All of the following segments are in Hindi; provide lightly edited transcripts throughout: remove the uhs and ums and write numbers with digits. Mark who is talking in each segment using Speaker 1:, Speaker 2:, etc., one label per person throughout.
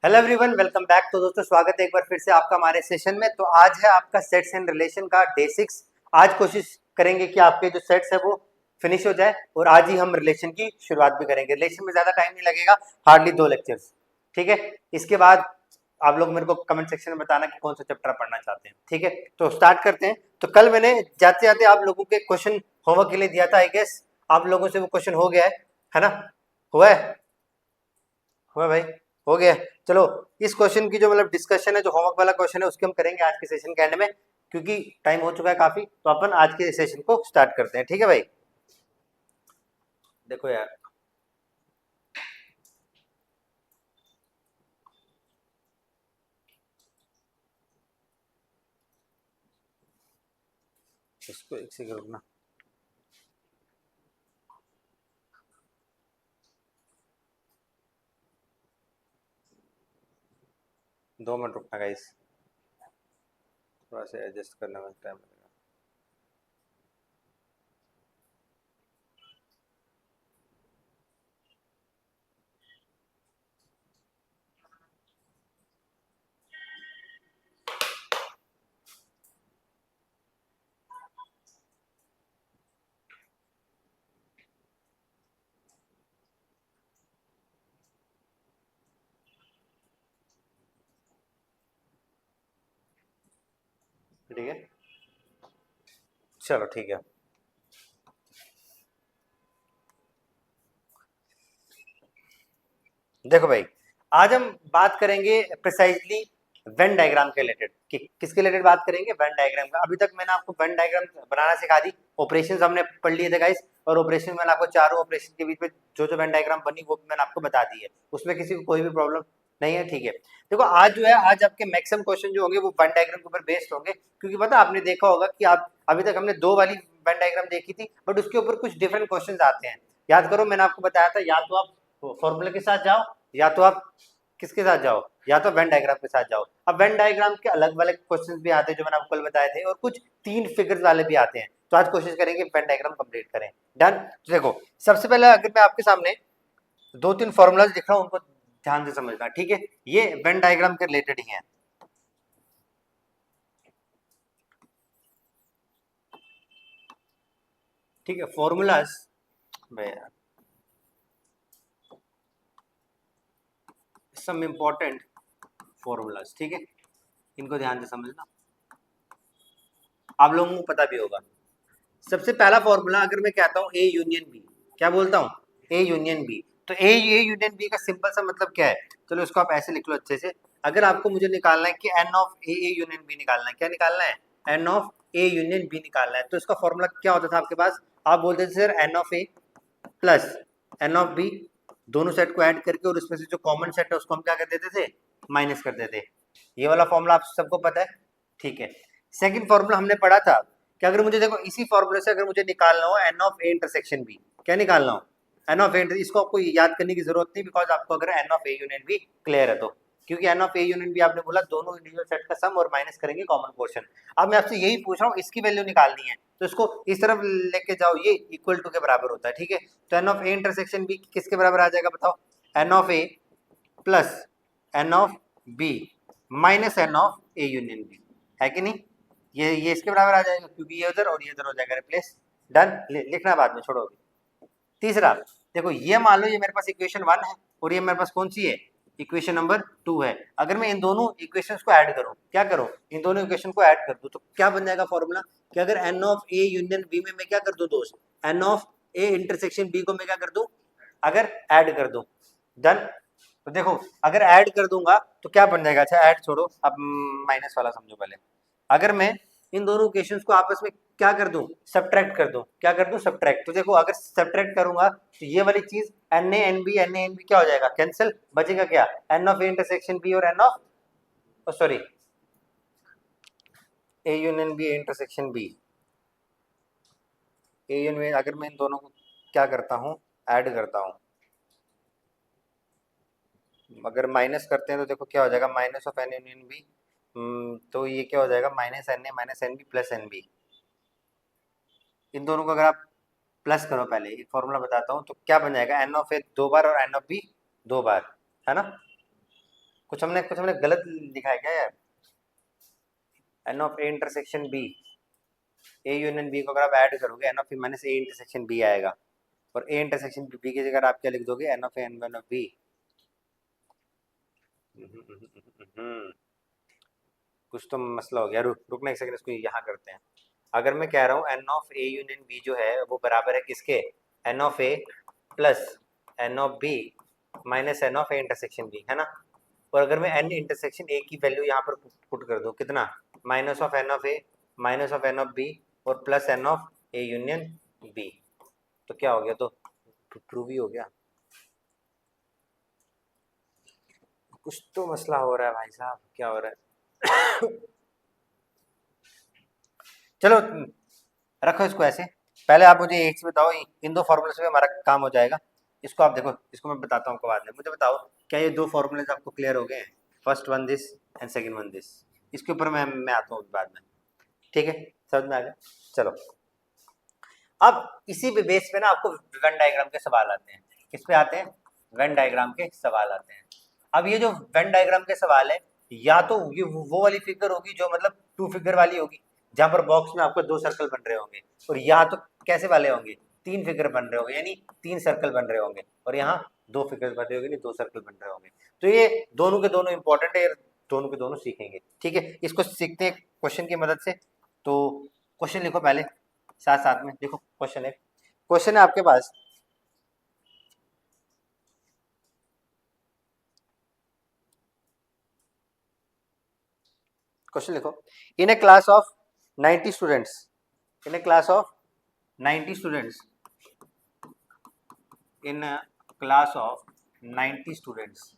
Speaker 1: Hello everyone, welcome back. तो दोस्तों स्वागत है एक बार फिर से आपका हमारे सेशन में। तो आज है आपका सेट्स एंड रिलेशन का डे 6। आज कोशिश करेंगे कि आपके जो सेट्स है वो फिनिश हो जाए और आज ही हम रिलेशन की शुरुआत भी करेंगे। रिलेशन में ज्यादा टाइम नहीं लगेगा, हार्डली 2 लेक्चर्स। ठीक है, इसके बाद आप लोग मेरे को कमेंट सेक्शन में बताना कि कौन सा चैप्टर पढ़ना चाहते हैं। ठीक है, तो स्टार्ट करते हैं। तो कल मैंने जाते जाते आप लोगों के क्वेश्चन होमवर्क के लिए दिया था। आई गेस आप लोगों से वो क्वेश्चन हो गया है ना? हुआ है? हुआ भाई? हो गया। चलो, इस क्वेश्चन की जो मतलब डिस्कशन है, जो होमवर्क वाला क्वेश्चन है, उसके हम करेंगे आज के सेशन के एंड में, क्योंकि टाइम हो चुका है काफी। तो अपन आज के सेशन को स्टार्ट करते हैं। ठीक है भाई? देखो यार, इसको एक सेकंड रुकना। 2 मिनट रुकना गाइस, थोड़ा सा एडजस्ट करने में टाइम लगेगा। ठीक है, चलो ठीक है। देखो भाई, आज हम बात करेंगे प्रिसाइजली वेन डायग्राम के रिलेटेड। किसके रिलेटेड बात करेंगे? वेन डायग्राम का। अभी तक मैंने आपको वेन डायग्राम बनाना सिखा दी, ऑपरेशंस हमने पढ़ लिए थे गाइस, और ऑपरेशन मैंने आपको चारों ऑपरेशन के बीच में जो जो वेन डायग्राम बनी वो मैंने आपको बता दी है। उसमें किसी को कोई भी प्रॉब्लम नहीं है। ठीक है, देखो आज जो है, आज आपके मैक्सिमम क्वेश्चन जो होंगे वो वेन डायग्राम के ऊपर बेस्ड होंगे, क्योंकि पता आपने देखा होगा कि आप अभी तक हमने 2 वाली वेन डायग्राम देखी थी, बट उसके ऊपर कुछ डिफरेंट क्वेश्चन आते हैं। याद करो, मैंने आपको बताया था, या तो आप फॉर्मूले के साथ जाओ, या तो आप किसके साथ जाओ, या तो वेन डायग्राम के साथ जाओ। अब वेन डायग्राम के अलग वाले क्वेश्चंस भी आते हैं जो मैंने आपको कल बताए थे, और कुछ 3 फिगर्स वाले भी आते हैं। तो आज कोशिश करेंगे वेन डायग्राम कंप्लीट करें। डन? तो देखो, सबसे पहले अगर मैं आपके सामने 2-3 फॉर्मूलाज लिख रहा हूं, उनको ध्यान से समझना। ठीक है, ये वेन डायग्राम के रिलेटेड ही है। ठीक है, फॉर्मूलाज सम इंपॉर्टेंट फॉर्मूलाज। ठीक है, इनको ध्यान से समझना, आप लोगों को पता भी होगा। सबसे पहला फॉर्मूला अगर मैं कहता हूँ ए यूनियन बी, क्या बोलता हूँ? A union B. तो ए यूनियन बी का सिंपल सा मतलब क्या है? चलो इसको आप ऐसे लिख लो अच्छे से। अगर आपको मुझे निकालना है कि N of A union B निकालना है, क्या निकालना है? N of A union B निकालना है। तो इसका फॉर्मूला क्या होता था आपके पास? आप बोलते थे sir N of A plus N of B, दोनों सेट को ऐड करके, और उसमें से जो कॉमन सेट है उसको हम क्या कर देते थे? माइनस कर देते। ये वाला फॉर्मूला आप सबको पता है। ठीक है, सेकंड फॉर्मूला हमने पढ़ा था कि अगर मुझे देखो इसी फॉर्मूले से अगर मुझे निकालना हो N of A intersection B, क्या निकालना हो? N of A. इसको आपको याद करने की जरूरत नहीं, बिकॉज आपको अगर N of A union B clear है तो, क्योंकि N of A union B आपने बोला दोनों इंडिविजुअल सेट का सम और माइनस करेंगे कॉमन पोर्शन। अब मैं आपसे यही पूछ रहा हूँ, इसकी वैल्यू निकालनी है, तो इसको इस तरफ लेके जाओ, ये इक्वल टू के बराबर होता है। ठीक है, तो N of A intersection B किसके बराबर आ जाएगा बताओ? N of A plus N of B minus N of A union B, है कि नहीं? ये इसके बराबर आ जाएगा, क्योंकि ये उधर और ये उधर हो जाएगा रिप्लेस। डन? लिखना बाद में, छोड़ो अभी। तीसरा, देखो ये मान लो ये मेरे पास इक्वेशन 1 है, और ये मेरे पास कौन सी है? इक्वेशन नंबर 2 है। अगर मैं इन दोनों इक्वेशंस को ऐड करूं, क्या करूं? इन दोनों इक्वेशन को ऐड कर दूं, तो क्या बन जाएगा फॉर्मूला? कि अगर N of A union B में मैं क्या कर दूं दोस्त? N of A intersection B को मैं क्या कर दूं? अगर ऐड कर दूं। डन? तो देखो, अगर ऐड कर दूंगा तो क्या बन जाएगा? अच्छा ऐड छोड़ो, अब माइनस वाला समझो पहले। अगर मैं इन दोनों इक्वेशंस को आपस में क्या कर दूं? सब्ट्रैक्ट कर दूं। क्या कर दूं? सब्ट्रैक्ट। तो देखो, अगर सब्ट्रैक्ट करूंगा तो ये वाली चीज एन ए एन बी क्या हो जाएगा? कैंसिल। बचेगा क्या? N of A intersection B और n of, sorry, A union B intersection B. A union, अगर मैं इन दोनों को क्या करता हूँ? ऐड करता हूँ, अगर माइनस करते हैं तो देखो क्या हो जाएगा? Minus of n union B. तो ये क्या हो जाएगा? Minus n B plus n B. इन दोनों को अगर आप प्लस करो, पहले एक फॉर्मूला बताता हूँ, तो क्या बन जाएगा? एन ऑफ ए 2 बार और एन ऑफ बी 2 बार, है ना? कुछ हमने गलत लिखा है क्या यार? N of A intersection B, A union B को अगर आप ऐड करोगे N of A minus A intersection B आएगा, और ए इंटरसेक्शन बी की जगह आप क्या लिख दोगे? N of A N one of B. कुछ तो मसला हो गया। रुकना एक सेकंड, इसको यहाँ करते हैं। अगर मैं कह रहा हूँ N of A union B जो है वो बराबर है किसके? N of A plus N of B minus N of A intersection B, है ना? और अगर मैं एन इंटरसेक्शन ए की वैल्यू यहाँ पर पुट कर दूँ, कितना? Minus of n of A minus of n of B और plus N of A union B, तो क्या हो गया? तो प्रूव ही हो गया। कुछ तो मसला हो रहा है भाई साहब, क्या हो रहा है? चलो रखो इसको ऐसे। पहले आप मुझे एक चीज बताओ, इन दो फॉर्मूले से हमारा काम हो जाएगा। इसको आप देखो, इसको मैं बताता हूँ आपको बाद में। मुझे बताओ क्या ये दो फॉर्मूलेज आपको क्लियर हो गए हैं? First one this and second one this. इसके ऊपर मैं आता हूँ बाद में, ठीक है? समझ में आ गया? चलो अब इसी बेस पे ना आपको वेन डायग्राम के सवाल आते हैं। किस पे आते हैं? वेन डायग्राम के सवाल आते हैं। अब ये जो वेन डायग्राम के सवाल है, या तो ये वो वाली फिगर होगी जो मतलब टू फिगर वाली होगी, जहां पर बॉक्स में आपको दो सर्कल बन रहे होंगे, और या तो कैसे वाले होंगे? तीन फिगर बन रहे होंगे, यानी तीन सर्कल बन रहे होंगे, और यहाँ दो फिगर बन रहे होंगे, नहीं दो सर्कल बन रहे होंगे। तो ये दोनों के दोनों इंपॉर्टेंट है, दोनों के दोनों सीखेंगे, ठीक है? इसको सीखते हैं क्वेश्चन की मदद से। तो क्वेश्चन लिखो पहले, साथ साथ में देखो। क्वेश्चन है आपके पास, क्वेश्चन लिखो। In a class of 90 students, in a class of 90 students, in class of 90 students,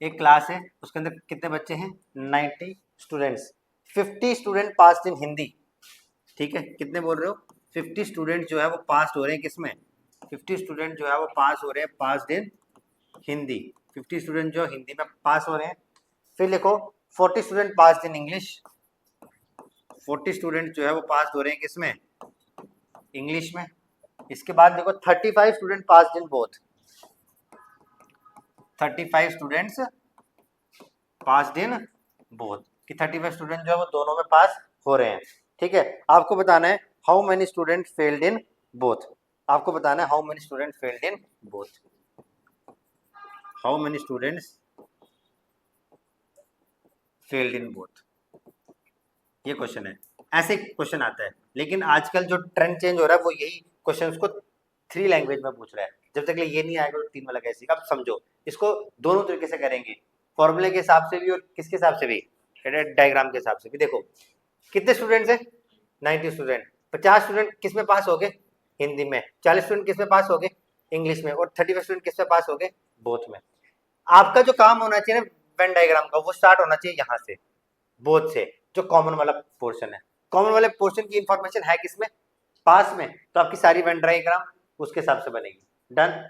Speaker 1: एक क्लास है उसके अंदर कितने बच्चे हैं? 90 students. 50 student pass in Hindi, ठीक है? कितने बोल रहे हो? 50 स्टूडेंट जो है वो पास हो रहे हैं किसमें? 50 स्टूडेंट जो है वो पास हो रहे हैं पास इन हिंदी। 50 स्टूडेंट जो हिंदी में पास हो रहे हैं। फिर लिखो 40 student pass in English, 40 student जो है वो पास हो रहे हैं किसमें? इंग्लिश में। इसके बाद देखो 35 student pass in both, 35 students pass in both, कि 35 स्टूडेंट जो है वो दोनों में पास हो रहे हैं, ठीक है? आपको बताना है how many student failed in both. आपको बताना है how many student failed in both, how many students failed in both, ये क्वेश्चन है। ऐसे क्वेश्चन आता है, लेकिन आजकल जो ट्रेंड चेंज हो रहा है वो यही क्वेश्चन को 3 लैंग्वेज में पूछ रहा है। जब तक ये नहीं आएगा तो 3 वाला कैसे? अब समझो, इसको दोनों तरीके से करेंगे, फॉर्मूले के हिसाब से भी और किसके हिसाब से भी? डायग्राम के हिसाब से भी। देखो कितने स्टूडेंट्स है? 90 स्टूडेंट। 50 स्टूडेंट किस में पास हो गए? हिंदी में। 40 स्टूडेंट किस में पास हो गए? इंग्लिश में। और 35 स्टूडेंट किस में पास हो गए? बोथ में। आपका जो काम होना चाहिए ना वेन डायग्राम का, वो स्टार्ट होना चाहिए यहाँ से, बोथ से, जो कॉमन वाला पोर्शन है। कॉमन वाले पोर्शन की इंफॉर्मेशन है किसमें? पास में। तो आपकी सारी वेन डायग्राम उसके हिसाब से बनेगी। डन।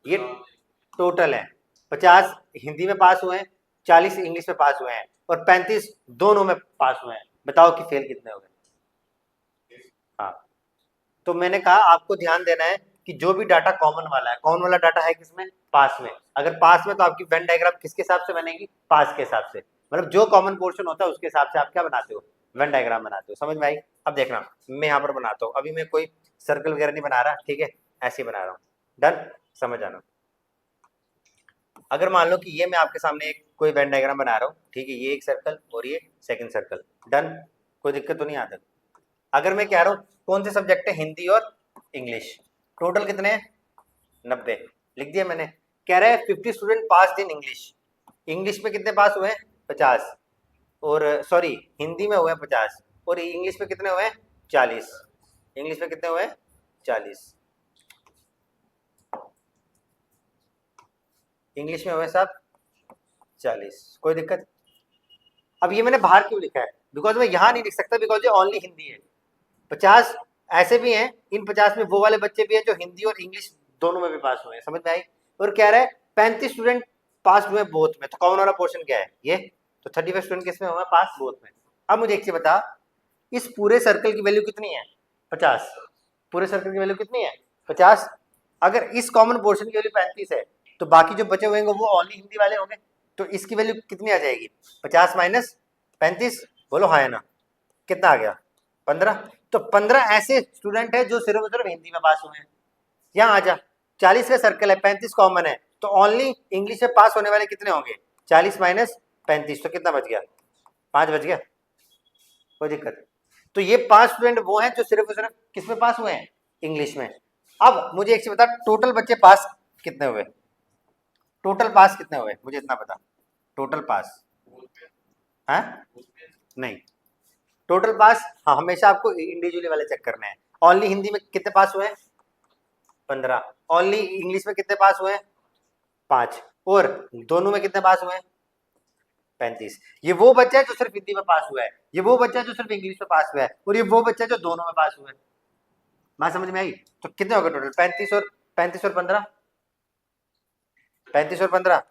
Speaker 1: ये टोटल है, 50 हिंदी में पास हुए हैं, 40 इंग्लिश में पास हुए हैं, और 35 दोनों में पास हुए हैं। बताओ कि फेल कितने हो गए? हाँ, तो मैंने कहा आपको ध्यान देना है कि जो भी डाटा कॉमन वाला है, कॉमन वाला डाटा है किसमें? पास में। अगर पास में तो आपकी वेन डायग्राम किसके हिसाब से बनेगी? पास के हिसाब से। मतलब जो कॉमन पोर्शन होता है उसके हिसाब से आप क्या बनाते हो? वेन डायग्राम बनाते हो। समझ में आई? अब देखना मैं यहाँ पर बनाता हूँ, अभी मैं कोई सर्कल वगैरह नहीं बना रहा, ठीक है? ऐसे ही बना रहा हूँ। डन, समझ आना। अगर मान लो कि ये मैं आपके सामने एक कोई वेन डायग्राम बना रहा हूँ, ठीक है? ये एक सर्कल और ये सेकंड सर्कल। डन, कोई दिक्कत तो नहीं आता? अगर मैं कह रहा हूँ कौन से सब्जेक्ट है? हिंदी और इंग्लिश। टोटल कितने हैं? 90। लिख दिया मैंने। कह रहा है 50 student pass in English. English में कितने पास हुए हैं? 50। और सॉरी, हिंदी में हुए हैं 50, और इंग्लिश में कितने हुए हैं? 40। इंग्लिश में कितने हुए हैं? 40। इंग्लिश में हुए सब 40। कोई दिक्कत? अब ये मैंने बाहर क्यों लिखा है? बिकॉज मैं यहाँ नहीं लिख सकता, बिकॉज ये ओनली हिंदी है। 50 ऐसे भी हैं, इन 50 में वो वाले बच्चे भी हैं जो हिंदी और इंग्लिश दोनों में भी पास हुए हैं। समझ में आई? और कह रहा है 35 स्टूडेंट पास हुए बोथ में, तो कौन वाला पोर्शन क्या है? ये। तो 35 स्टूडेंट किस में हुआ? पास बोथ में। अब मुझे एक चीज बता, इस पूरे सर्कल की वैल्यू कितनी है? 50। पूरे सर्कल की वैल्यू कितनी है? 50। अगर इस कॉमन पोर्शन की वैल्यू 35 है, तो बाकी जो बचे हुए होंगे वो ओनली हिंदी वाले होंगे। तो इसकी वैल्यू कितनी आ जाएगी? 50 माइनस 35, बोलो हाँ या ना, कितना आ गया? 15। तो 15 ऐसे स्टूडेंट है जो सिर्फ और सिर्फ हिंदी में पास हुए हैं। यहाँ आ जा, 40 का सर्कल है, 35 कॉमन है, तो ओनली इंग्लिश में पास होने वाले कितने होंगे? 40 माइनस 35, तो कितना बच गया? 5 बच गया, कोई दिक्कत नहीं। तो ये 5 स्टूडेंट वो हैं जो सिर्फ और सिर्फ किस में पास हुए हैं? इंग्लिश में। अब मुझे एक चीज बता, टोटल बच्चे पास कितने हुए? टोटल पास कितने हुए मुझे इतना बता, टोटल पास है? नहीं, टोटल पास हाँ हमेशा आपको इंडिविजुअली वाले चेक करने हैं। ओनली हिंदी में कितने पास हुए हैं? 15। ओनली इंग्लिश में कितने पास हुए हैं? 5। और दोनों में कितने पास हुए हैं? 35। ये वो बच्चा है जो सिर्फ हिंदी में पास हुआ है, ये वो बच्चा है जो सिर्फ इंग्लिश में पास हुआ है, और ये वो बच्चा है जो दोनों में पास हुआ है। बात समझ में आई? तो कितने हो गए टोटल? 35 और 15, 35 और 15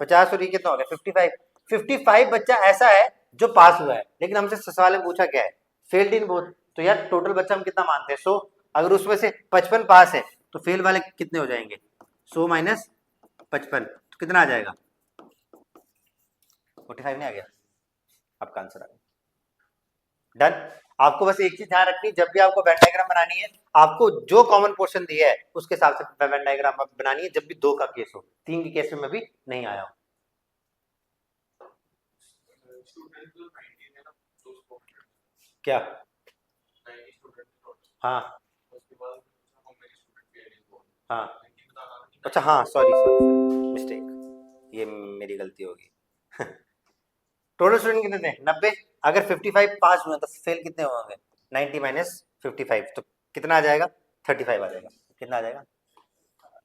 Speaker 1: 50, और ये कितना हो गया? 55। 55 बच्चा ऐसा है जो पास हुआ है, लेकिन हमसे सवाल में पूछा क्या है? Failed in both. तो यार टोटल बच्चा हम कितना मानते हैं? 100। अगर उसमें से 55 पास है तो फेल वाले कितने हो जाएंगे? 100 माइनस 55, तो कितना आ जाएगा? 45 नहीं आ गया? आपका आंसर आ गया। डन। आपको बस एक चीज ध्यान रखनी, जब भी आपको वेन डायग्राम बनानी है, आपको जो कॉमन पोर्शन दिया है उसके हिसाब से वेन डायग्राम बनानी है, जब भी 2 का केस हो। 3 के केस में भी नहीं आया हूं। क्या? हाँ हाँ, अच्छा हाँ, सॉरी सॉरी मिस्टेक, ये मेरी गलती होगी। टोटल स्टूडेंट कितने थे? 90। अगर 55 पास हुए तो फेल कितने होंगे? 90 माइनस 55, तो कितना आ जाएगा? 35 आ जाएगा। कितना आ जाएगा?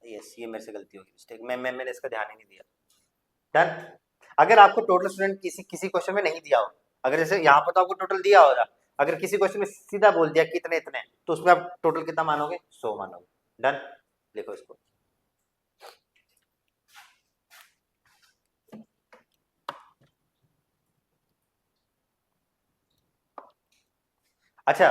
Speaker 1: यस, ये मेरे से गलती होगी, मिस्टेक, मैंने इसका ध्यान ही नहीं दिया। डन। अगर आपको टोटल स्टूडेंट किसी क्वेश्चन में नहीं दिया हो, अगर जैसे यहाँ पर तो आपको टोटल दिया होगा, अगर किसी क्वेश्चन में सीधा बोल दिया कितने इतने, तो उसमें आप टोटल कितना मानोगे? 100 मानोगे। डन, लिखो इसको। अच्छा,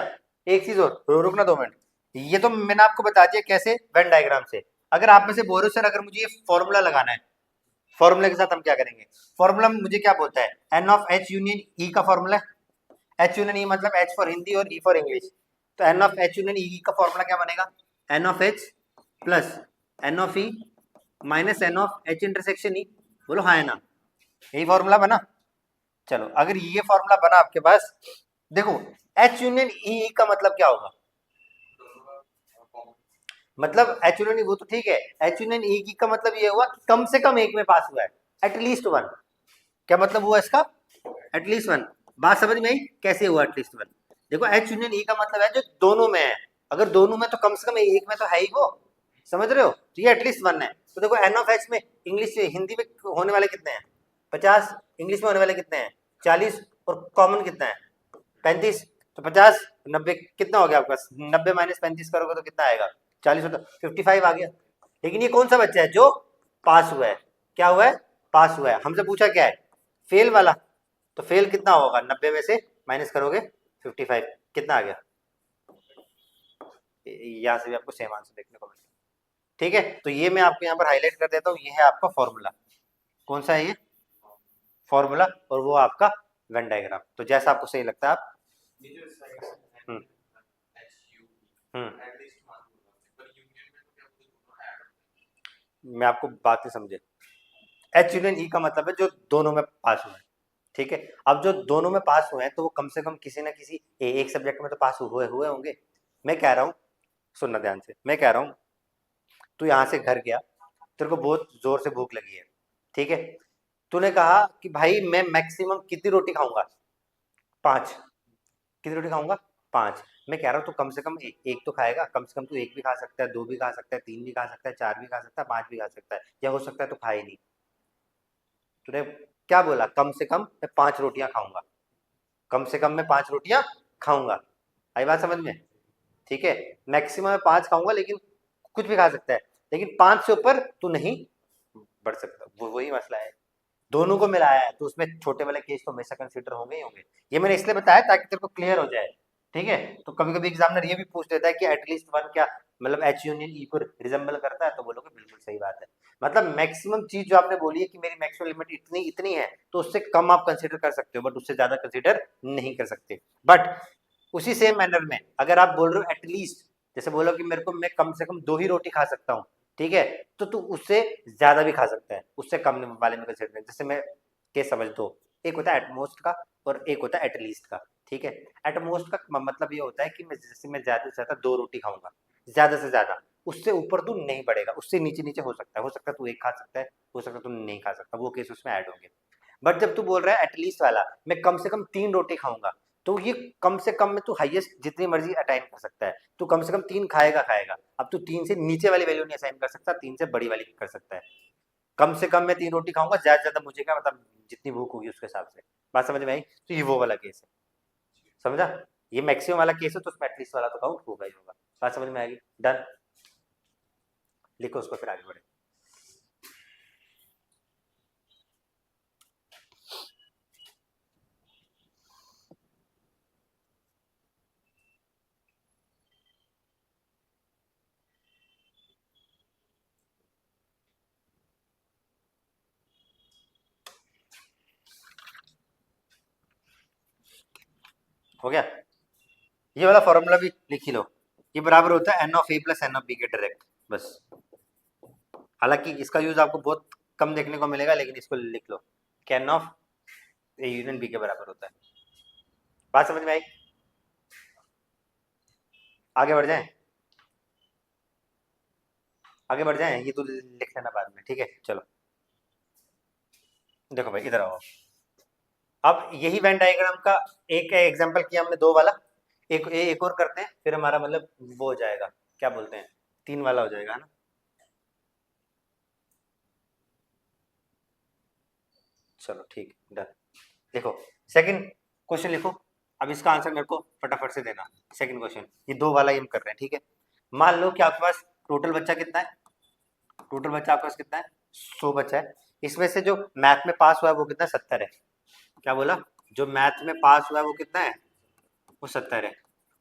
Speaker 1: एक चीज और, रुकना 2 मिनट। ये तो मैंने आपको बता दिया कैसे, वेन डायग्राम से। अगर आप में से बोलो सर अगर मुझे ये फॉर्मूला लगाना है, फॉर्मूला के साथ हम क्या करेंगे? फॉर्मूला मुझे क्या बोलता है? N of H union E का फॉर्मूला। एच यूनियन ई मतलब एच फॉर हिंदी और ई फॉर इंग्लिश। तो N of H union E का फॉर्मूला क्या बनेगा? N of H plus N of E minus N of H intersection E. बोलो हाँ है ना? यही फॉर्मूला बना। चलो, अगर ये फॉर्मूला बना आपके पास, देखो एच यूनियन ई का मतलब क्या होगा? मतलब एच यूनियन ई वो तो ठीक है, एच यूनियन ई का मतलब ये हुआ कि कम से कम एक में पास हुआ है, एटलीस्ट वन। क्या मतलब हुआ इसका? At least one. बात समझ में आई कैसे हुआ एटलीस्ट वन? देखो एच यूनियन ई का मतलब है जो दोनों में है, अगर दोनों में तो कम से कम एक में तो है ही वो, समझ रहे हो? तो ये एटलीस्ट वन है। तो देखो एन ऑफ एच में इंग्लिश हिंदी में होने वाले कितने हैं? 50। इंग्लिश में होने वाले कितने हैं? 40। और कॉमन कितना है? 35। तो 50 90 कितना हो गया आपका? 90 माइनस 35 करोगे तो कितना आएगा? 40 होता, 55 आ गया। लेकिन ये कौन सा बच्चा है जो पास हुआ है? क्या हुआ है? पास हुआ है। हमसे पूछा क्या है? फेल वाला। तो फेल कितना होगा? 90 में से माइनस करोगे 55, कितना आ गया? यहाँ से भी आपको सेम आंसर देखने को मिलेगा। ठीक है, तो ये मैं आपको यहाँ पर हाईलाइट कर देता हूँ, ये है आपका फॉर्मूला। कौन सा है ये? फॉर्मूला। और वो आपका वेन डायग्राम। तो जैसा आपको सही लगता है आप हम्म हम्म मैं आपको बात नहीं समझे। एच यूनियन ई का मतलब है जो दोनों में पास हुए हैं। ठीक है, अब जो दोनों में पास हुए हैं तो वो कम से कम किसी ना किसी एक सब्जेक्ट में तो पास हुए हुए होंगे। मैं कह रहा हूँ, सुनना ध्यान से, मैं कह रहा हूँ तू यहाँ से घर गया, तेरे को बहुत जोर से भूख लगी है, ठीक है? तूने कहा कि भाई मैं मैक्सिमम कितनी रोटी खाऊंगा? 5। कितनी रोटी खाऊंगा? 5। मैं कह रहा हूँ तू कम से कम एक तो खाएगा, कम से कम तू एक भी खा सकता है, 2 भी खा सकता है, 3 भी खा सकता है, 4 भी खा सकता है, 5 भी खा सकता है, या हो सकता है तो खाए नहीं। तूने क्या बोला? कम से कम मैं 5 रोटियां खाऊंगा, कम से कम मैं 5 रोटियां खाऊंगा। आई बात समझ में? ठीक है, मैक्सिमम मैं 5 खाऊंगा, लेकिन कुछ भी खा सकता है, लेकिन 5 से ऊपर तू नहीं बढ़ सकता। वही मसला है, दोनों को मिलाया है तो उसमें छोटे वाले केस तो हमेशा कंसीडर होंगे ही होंगे। ये मैंने इसलिए बताया ताकि तेरे को क्लियर हो जाए। ठीक है, तो कभी कभी एग्जामिनर ये भी पूछ लेता है कि एटलीस्ट वन क्या मतलब एच यूनियन ई को रिजेंबल करता है, तो बोलोगे बिल्कुल सही बात है। मतलब मैक्सिमम चीज जो आपने बोली है कि मेरी मैक्सिमम लिमिट इतनी इतनी है, तो उससे कम आप कंसीडर कर सकते हो, बट उससे ज्यादा कंसीडर नहीं कर सकते। बट उसी सेम मैनर में अगर आप बोल रहे हो एटलीस्ट, जैसे बोलो कि मेरे को मैं कम से कम 2 ही रोटी खा सकता हूँ, ठीक है, तो तू उससे ज्यादा भी खा सकता है, उससे कम वाले में कंसीडर। जैसे मैं केस समझ दो, एक होता है एटमोस्ट का और एक होता है एटलीस्ट का, ठीक है। एटमोस्ट का मतलब ये होता है कि मैं जैसे मैं ज्यादा से ज्यादा 2 रोटी खाऊंगा, ज्यादा से ज्यादा, उससे ऊपर तू नहीं बढ़ेगा, उससे नीचे नीचे हो सकता है तू एक खा सकता है, हो सकता है तू नहीं खा सकता, वो केस उसमें ऐड होंगे। बट जब तू बोल रहा है एटलीस्ट वाला, मैं कम से कम 3 रोटी खाऊंगा, तो ये कम से कम में तू हाईएस्ट जितनी मर्जी अटाइन कर सकता है, तू कम से कम 3 खाएगा खाएगा। अब तू 3 से नीचे वाली वैल्यू नहीं असाइन कर सकता, 3 से बड़ी वाली कर सकता है। कम से कम मैं 3 रोटी खाऊंगा, ज्यादा से ज्यादा मुझे क्या मतलब जितनी भूख होगी उसके हिसाब से। बात समझ में आई? तो ये वो वाला केस है, समझा? ये मैक्सिमम वाला केस है, तो उसमें एटलीस्ट वाला तो काउंट होगा ही होगा। बात समझ में आएगी? डन। लिखो उसको, फिर आगे बढ़े। हो गया? ये वाला फॉर्मूला भी लिख ही लो, ये बराबर होता है N of A plus N of B के डायरेक्ट, बस। हालांकि इसका यूज आपको बहुत कम देखने को मिलेगा, लेकिन इसको लिख लो कि N of A union B के बराबर होता है। बात समझ में आई? आगे बढ़ जाएं? आगे बढ़ जाएं, ये तो लिख लेना बाद में, ठीक है? चलो देखो भाई, इधर आओ। अब यही वेन डायग्राम का एक एग्जांपल किया हमने, 2 वाला, एक और करते हैं, फिर हमारा मतलब वो हो जाएगा, क्या बोलते हैं, 3 वाला हो जाएगा ना। चलो ठीक, डन। देखो सेकंड क्वेश्चन लिखो। अब इसका आंसर मेरे को फटाफट से देना। सेकंड क्वेश्चन, ये 2 वाला ही हम कर रहे हैं, ठीक है। मान लो कि आपके पास टोटल बच्चा कितना है, टोटल बच्चा आपके पास कितना है, 100 बच्चा है। इसमें से जो मैथ में पास हुआ है वो कितना, 70 है। क्या बोला? जो मैथ में पास हुआ है वो कितना है, वो 70 है।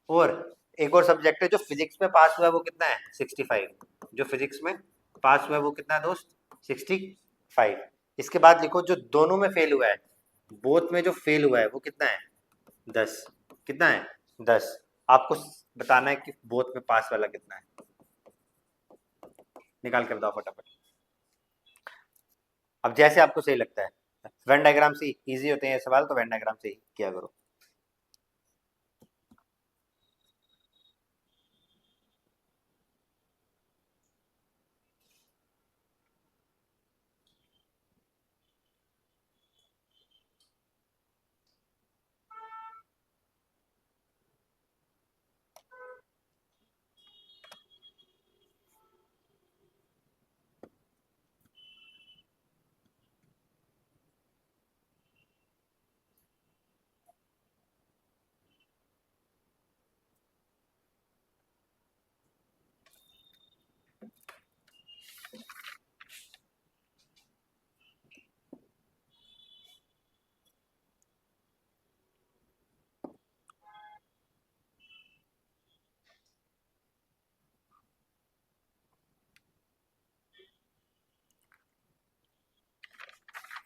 Speaker 1: और एक और सब्जेक्ट है जो फिजिक्स में पास हुआ है, वो कितना है, 65। जो फिजिक्स में पास हुआ है वो कितना है दोस्त, 65। इसके बाद लिखो जो दोनों में फेल हुआ है, बोथ में जो फेल हुआ है वो कितना है, 10। कितना है, 10। आपको बताना है कि बोथ में पास वाला कितना है। निकाल कर बताओ फटाफट। अब जैसे आपको सही लगता है, वेन डायग्राम से इजी होते हैं ये सवाल, तो वेन डायग्राम से ही किया करो।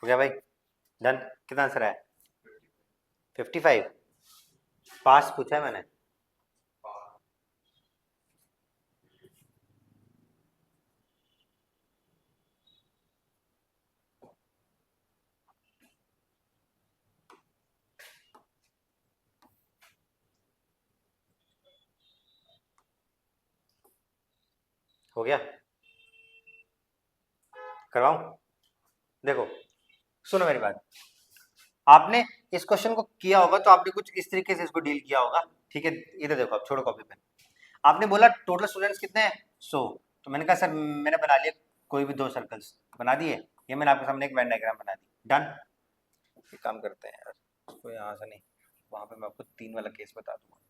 Speaker 1: हो गया भाई? डन। कितना आंसर है? 55। पास पूछा है मैंने। हो गया? करवाऊं? देखो, सुनो मेरी बात। आपने इस क्वेश्चन को किया होगा तो आपने कुछ इस तरीके से इसको डील किया होगा, ठीक है। इधर देखो, आप छोड़ो कॉपी पेन। आपने बोला टोटल स्टूडेंट्स कितने हैं, 100। तो मैंने कहा सर मैंने बना लिया कोई भी 2 सर्कल्स बना दिए, ये मैंने आपके सामने एक वेन डायग्राम बना दी। डन। एक काम करते हैं यार, इसको यहाँ से नहीं, वहां पे मैं आपको 3 वाला केस बता दूंगा,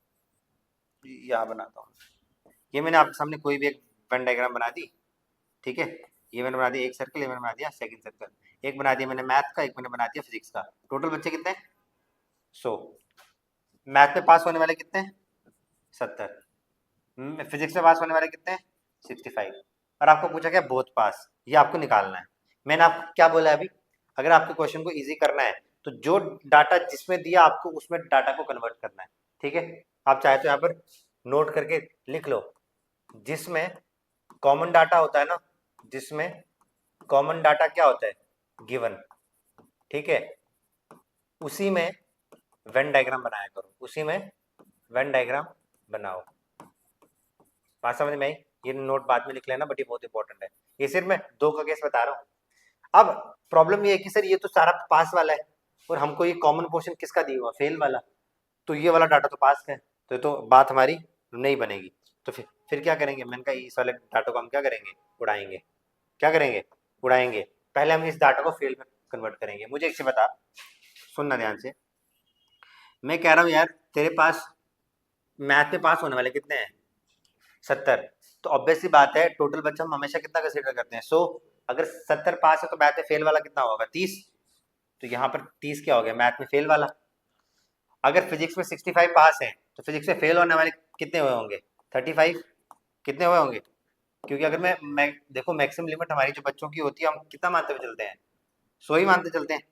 Speaker 1: यहाँ बनाता हूँ। ये मैंने आपके सामने कोई भी एक वेन डायग्राम बना दी, ठीक है। ये मैंने बना दिया एक सर्कल, ये मैंने बना दिया सेकंड सर्कल, एक बना दिया मैंने मैथ का, एक मैंने बना दिया फिजिक्स का। टोटल बच्चे कितने हैं, 100। मैथ में पास होने वाले कितने हैं, 70। फिजिक्स में पास होने वाले कितने हैं, 65। और आपको पूछा क्या, बोथ पास। ये आपको निकालना है। मैंने आपको क्या बोला है अभी, अगर आपके क्वेश्चन को इजी करना है तो जो डाटा जिसमें दिया आपको उसमें डाटा को कन्वर्ट करना है, ठीक है। आप चाहे तो यहाँ पर नोट करके लिख लो, जिसमें कॉमन डाटा होता है ना, जिसमें कॉमन डाटा क्या होता है, गिवन, ठीक है, उसी में वेन डायग्राम बनाया करो, उसी में वेन डायग्राम बनाओ। बात समझ में आई? ये नोट बाद में लिख लेना, बट ये बहुत इंपॉर्टेंट है। ये सिर्फ मैं 2 का केस बता रहा हूँ। अब प्रॉब्लम ये है कि सर ये तो सारा पास वाला है और हमको ये कॉमन पोर्शन किसका दिया हुआ, फेल वाला, तो ये वाला डाटा तो पास का है, तो बात हमारी नहीं बनेगी। तो फिर क्या करेंगे, मैंने कहा इस वाले डाटा को हम क्या करेंगे, उड़ाएंगे। क्या करेंगे, उड़ाएंगे। पहले हम इस डाटा को फेल में कन्वर्ट करेंगे। मुझे एक चीज बता, सुनना ध्यान से, मैं कह रहा हूँ यार तेरे पास मैथ में पास होने वाले कितने हैं, 70, तो ऑब्वियस सी बात है टोटल बच्चा हम हमेशा कितना कंसीडर करते हैं, 100। अगर 70 पास है तो मैथ में फेल वाला कितना होगा, 30, तो यहाँ पर 30 क्या हो गया, मैथ में फेल वाला। अगर फिजिक्स में 65 पास है तो फिजिक्स में फेल होने वाले कितने हुए होंगे, 35, कितने हुए होंगे, क्योंकि अगर मैं देखो मैक्सिमम लिमिट हमारी जो बच्चों की होती है हम कितना मानते हुए चलते हैं, 100 ही मानते चलते हैं,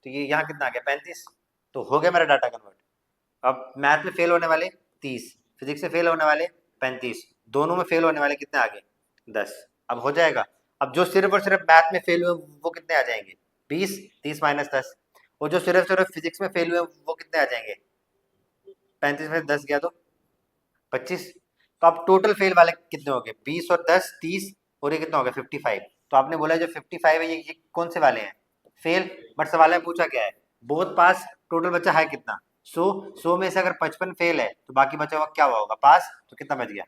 Speaker 1: तो ये यहाँ कितना आ गया, 35, तो हो गया मेरा डाटा कन्वर्ट। अब मैथ में फेल होने वाले 30, फिजिक्स में फेल होने वाले 35, दोनों में फेल होने वाले कितने आ गए, 10। अब हो जाएगा। अब जो सिर्फ और सिर्फ मैथ में फेल हुए वो कितने आ जाएंगे, 20, 30 माइनस 10, और जो सिर्फ सिर्फ फिजिक्स में फेल हुए वो कितने आ जाएंगे, 35 में 10 गया तो 25। तो अब टोटल फेल वाले कितने हो गए, 20 और 10 30, और ये कितना हो गया 55। तो आपने बोला जो 55 है ये कौन से वाले हैं, फेल, बट सवाल में पूछा क्या है, बोथ पास, टोटल बच्चा है कितना, 100 में से अगर 55 फेल है तो बाकी बचा हुआ क्या हुआ होगा, पास, तो कितना बच गया,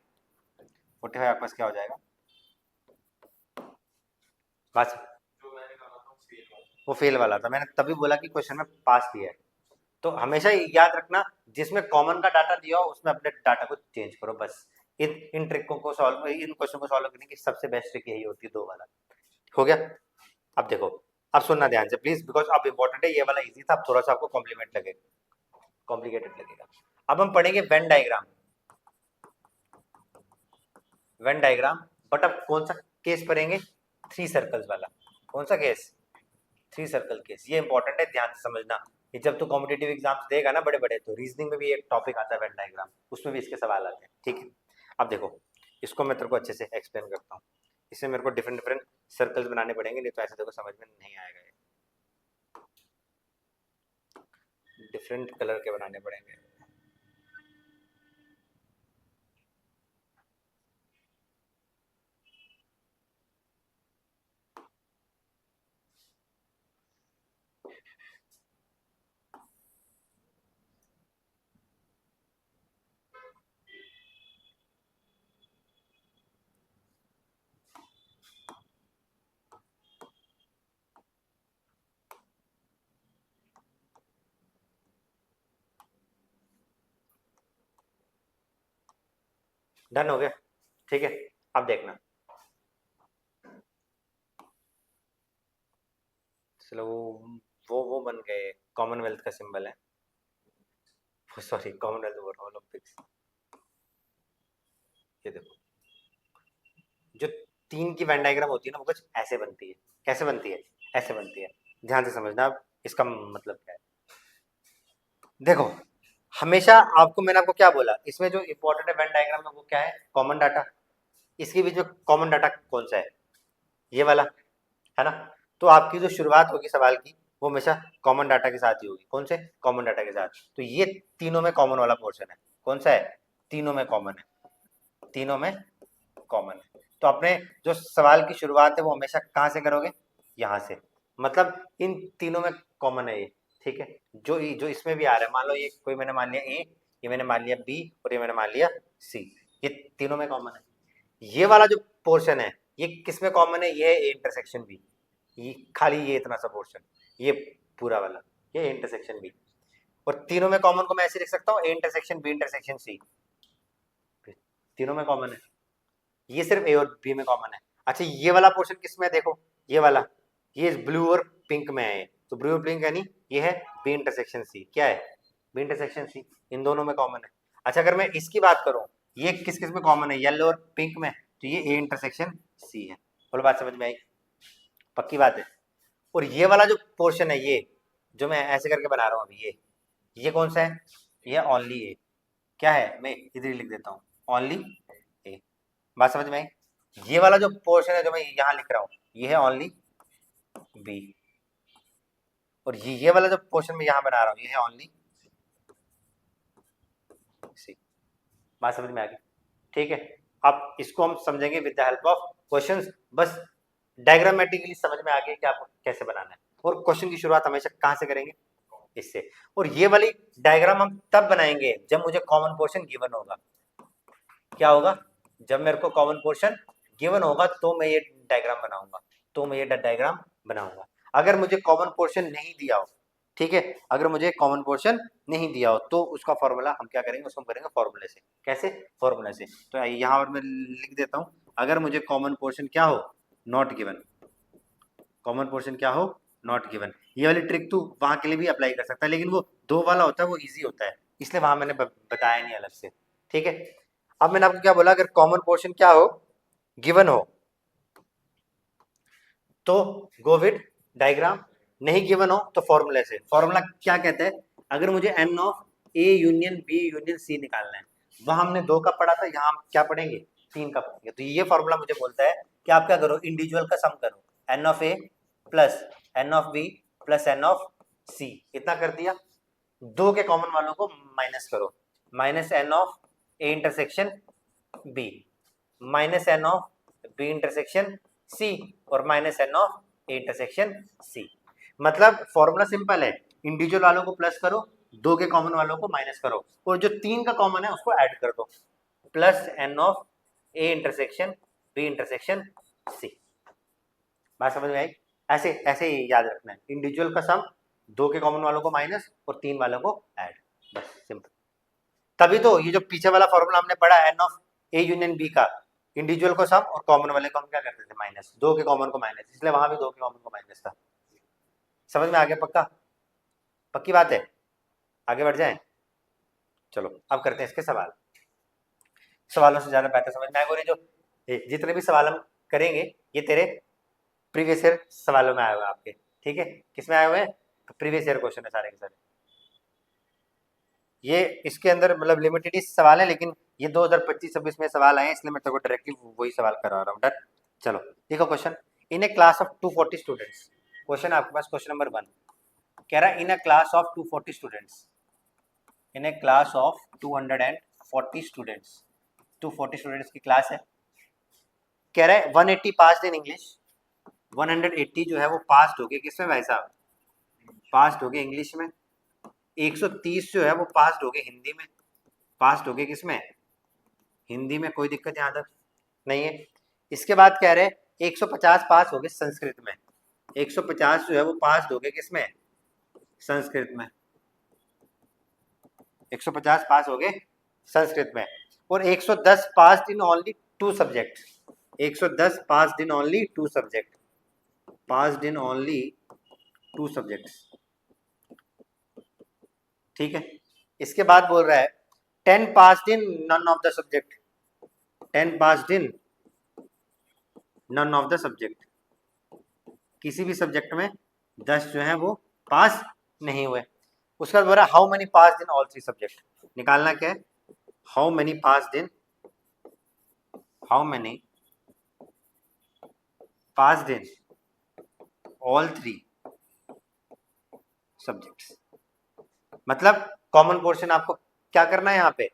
Speaker 1: 45 आपके पास क्या हो जाएगा, बस वो फेल वाला था, मैंने तभी बोला कि क्वेश्चन में पास दिया है। तो हमेशा याद रखना जिसमें कॉमन का डाटा दिया हो उसमें अपने डाटा को चेंज करो, बस इन ट्रिकों को सॉल्व, इन क्वेश्चन को सॉल्व करने की सबसे बेस्ट ट्रिक यही होती है, 2 वाला। हो गया। अब देखो, अब सुनना ध्यान से प्लीज, बिकॉज अब इंपॉर्टेंट है, ये वाला इजी था, अब थोड़ा सा आपको कॉम्प्लीमेंट लगेगा, कॉम्प्लिकेटेड लगेगा। अब हम पढ़ेंगे Venn diagram, Venn diagram, but अब कौन सा केस पढ़ेंगे, 3 सर्कल्स वाला। कौन सा केस, 3 सर्कल केस। ये इंपॉर्टेंट है, ध्यान से समझना। ये जब तू कॉम्पिटेटिव एग्जाम्स देगा ना बड़े बड़े, तो रीजनिंग में भी एक टॉपिक आता है वेन डायग्राम, उसमें भी इसके सवाल आते हैं, ठीक है। अब देखो, इसको मैं तेरे को अच्छे से एक्सप्लेन करता हूँ। इसमें मेरे को डिफरेंट डिफरेंट सर्कल्स बनाने पड़ेंगे, नहीं तो ऐसे देखो समझ में नहीं आएगा। ये डिफरेंट कलर के बनाने पड़ेंगे। डन हो गया, ठीक है। अब देखना, चलो वो बन गए, कॉमनवेल्थ का सिंबल है, सॉरी कॉमनवेल्थ बोल रहा हूँ, ओलंपिक्स। ये देखो, जो 3 की वेन डायग्राम होती है ना वो कुछ ऐसे बनती है, कैसे बनती है, ऐसे बनती है। ध्यान से समझना अब इसका मतलब क्या है। देखो, हमेशा आपको, मैंने आपको क्या बोला, इसमें जो इंपॉर्टेंट है वेन डायग्राम में वो क्या है, कॉमन डाटा। इसके बीच में कॉमन डाटा कौन सा है, ये वाला, है ना। तो आपकी जो शुरुआत होगी सवाल की वो हमेशा कॉमन डाटा के साथ ही होगी, कौन से, कॉमन डाटा के साथ। तो ये तीनों में कॉमन वाला पोर्शन है, कौन सा है, तीनों में कॉमन है, तीनों में कॉमन है। तो अपने जो सवाल की शुरुआत है वो हमेशा कहाँ से करोगे, यहाँ से, मतलब इन तीनों में कॉमन है ये, ठीक है। जो जो इसमें भी आ रहा है, मान लो ये कोई मैंने मान लिया ए, ये मैंने मान लिया बी, और ये मैंने मान लिया सी, ये तीनों में कॉमन है। ये वाला जो पोर्शन है ये किस में कॉमन है, ये इंटरसेक्शन बी, ये खाली ये इतना सा पोर्शन, ये पूरा वाला, ये इंटरसेक्शन बी। और तीनों में कॉमन को मैं ऐसे लिख सकता हूँ, A intersection B intersection C, तीनों में कॉमन है। ये सिर्फ ए और बी में कॉमन है। अच्छा, ये वाला पोर्शन किसमें है, देखो ये वाला, ये ब्लू और पिंक में है, तो ब्लू और पिंक यानी ये है बी इंटरसेक्शन सी, क्या है, बी इंटरसेक्शन सी, इन दोनों में कॉमन है। अच्छा, अगर मैं इसकी बात करूं, ये किस किस में कॉमन है, येलो और पिंक में, तो ये ए इंटरसेक्शन सी है। बोलो बात समझ में आई। पक्की बात है। और ये वाला जो पोर्शन है, ये जो मैं ऐसे करके बना रहा हूँ अभी, ये कौन सा है? ये ओनली ए। क्या है? मैं इधर ही लिख देता हूँ, ओनली ए। बात समझ में आई? ये वाला जो पोर्शन है जो मैं यहाँ लिख रहा हूँ, ये है ओनली बी। और ये वाला जो पोर्शन मैं यहाँ बना रहा हूँ, ये है ओनली सी। बात समझ में आ गई? ठीक है। अब इसको हम समझेंगे with the help of questions. बस डायग्रामेटिकली समझ में आ गया कि आपको कैसे बनाना है। और क्वेश्चन की शुरुआत हमेशा कहाँ से करेंगे? इससे। और ये वाली डायग्राम हम तब बनाएंगे जब मुझे कॉमन पोर्शन गिवन होगा। क्या होगा? जब मेरे को कॉमन पोर्शन गिवन होगा तो मैं ये डायग्राम बनाऊंगा। अगर मुझे कॉमन पोर्शन नहीं दिया हो, ठीक है, अगर मुझे कॉमन पोर्शन नहीं दिया हो तो उसका फॉर्मूला हम क्या करेंगे? उसको हम करेंगे फॉर्मूले से। कैसे? फॉर्मूले से। तो यहाँ पर मैं लिख देता हूँ, अगर मुझे कॉमन पोर्शन क्या हो? Not given. कॉमन पोर्शन क्या हो? Not given. ये वाली ट्रिक तो वहां के लिए भी अप्लाई कर सकता है, लेकिन वो दो वाला होता है, वो इजी होता है, इसलिए वहां मैंने बताया नहीं अलग से। ठीक है। अब मैंने आपको क्या बोला? अगर कॉमन पोर्शन क्या हो? गिवन हो तो गो विद डायग्राम, नहीं गिवन हो तो फॉर्मूले से। फॉर्मूला क्या कहता है? अगर मुझे N of A union B union C निकालना है, वहां हमने 2 का पढ़ा था, यहाँ हम क्या पढ़ेंगे? 3 का पढ़ेंगे। तो ये फॉर्मूला मुझे बोलता है कि आप क्या करो? इंडिविजुअल का सम करो, n of A plus N of B plus N of C. इतना कर दिया। 2 के कॉमन वालों को माइनस करो, minus N of A intersection B minus N of B intersection C और minus N of A intersection C. मतलब फॉर्मूला सिंपल है, इंडिविजुअल वालों को प्लस करो, 2 के कॉमन वालों को माइनस करो, और जो 3 का कॉमन है उसको ऐड कर दो, plus N of A intersection B intersection C. बात समझ में आई? ऐसे ऐसे ही याद रखना है, इंडिविजुअल का सम, 2 के कॉमन वालों को माइनस और 3 वालों को ऐड, बस सिंपल। तभी तो ये जो पीछे वाला फॉर्मूला हमने पढ़ा, N of A union B का, इंडिविजुअल को सम और कॉमन वाले को हम क्या करते थे? माइनस। 2 के कॉमन को माइनस, इसलिए वहां भी 2 के कॉमन को माइनस था। समझ में आ गया? पक्का? पक्की बात है? आगे बढ़ जाए? चलो अब करते हैं इसके सवाल। सवालों से ज्यादा बेहतर समझ में आएगा। और ये जो जितने भी सवाल हम करेंगे, ये तेरे प्रीवियस ईयर सवालों में आए हुए आपके। ठीक है, किसमें आए हुए हैं? प्रीवियस ईयर क्वेश्चन है सारे के सारे। ये इसके अंदर मतलब लिमिटेड ही सवाल है, लेकिन ये 2025-26 में सवाल आए, इसलिए मैं तेरे को डायरेक्टली वही सवाल करा रहा हूँ। डन? चलो देखो question. In a class of 240 students, question आपके पास क्वेश्चन नंबर 1 कह रहा है in a class of 240 students, in a class of 240 students, 240 students की क्लास है। कह रहा है 180 पास इन इंग्लिश, 180 जो है वो पास हो गए किसमें भाई साहब? पास हो गए इंग्लिश में। 130 जो है वो पास हो गए हिंदी में। पास हो गए किसमें? हिंदी में। कोई दिक्कत यहाँ तक नहीं है। इसके बाद कह रहे 150 पास हो गए संस्कृत में। 150 जो है वो पास हो गए किसमें? संस्कृत में। 150 पास हो गए संस्कृत में। और 110 pass in only 2 subject. 110 pass in only 2 subject. Pass in only 2 subjects. ठीक है। इसके बाद बोल रहा है 10 pass in none of the subject. 10 pass in none of the subject, किसी भी सब्जेक्ट में 10 जो है वो पास नहीं हुए। उसके बाद बोल रहा है how many pass in all 3 subject. निकालना क्या है? How many pass in, how many pass in all 3 subjects. मतलब कॉमन पोर्शन आपको क्या करना है? यहाँ पे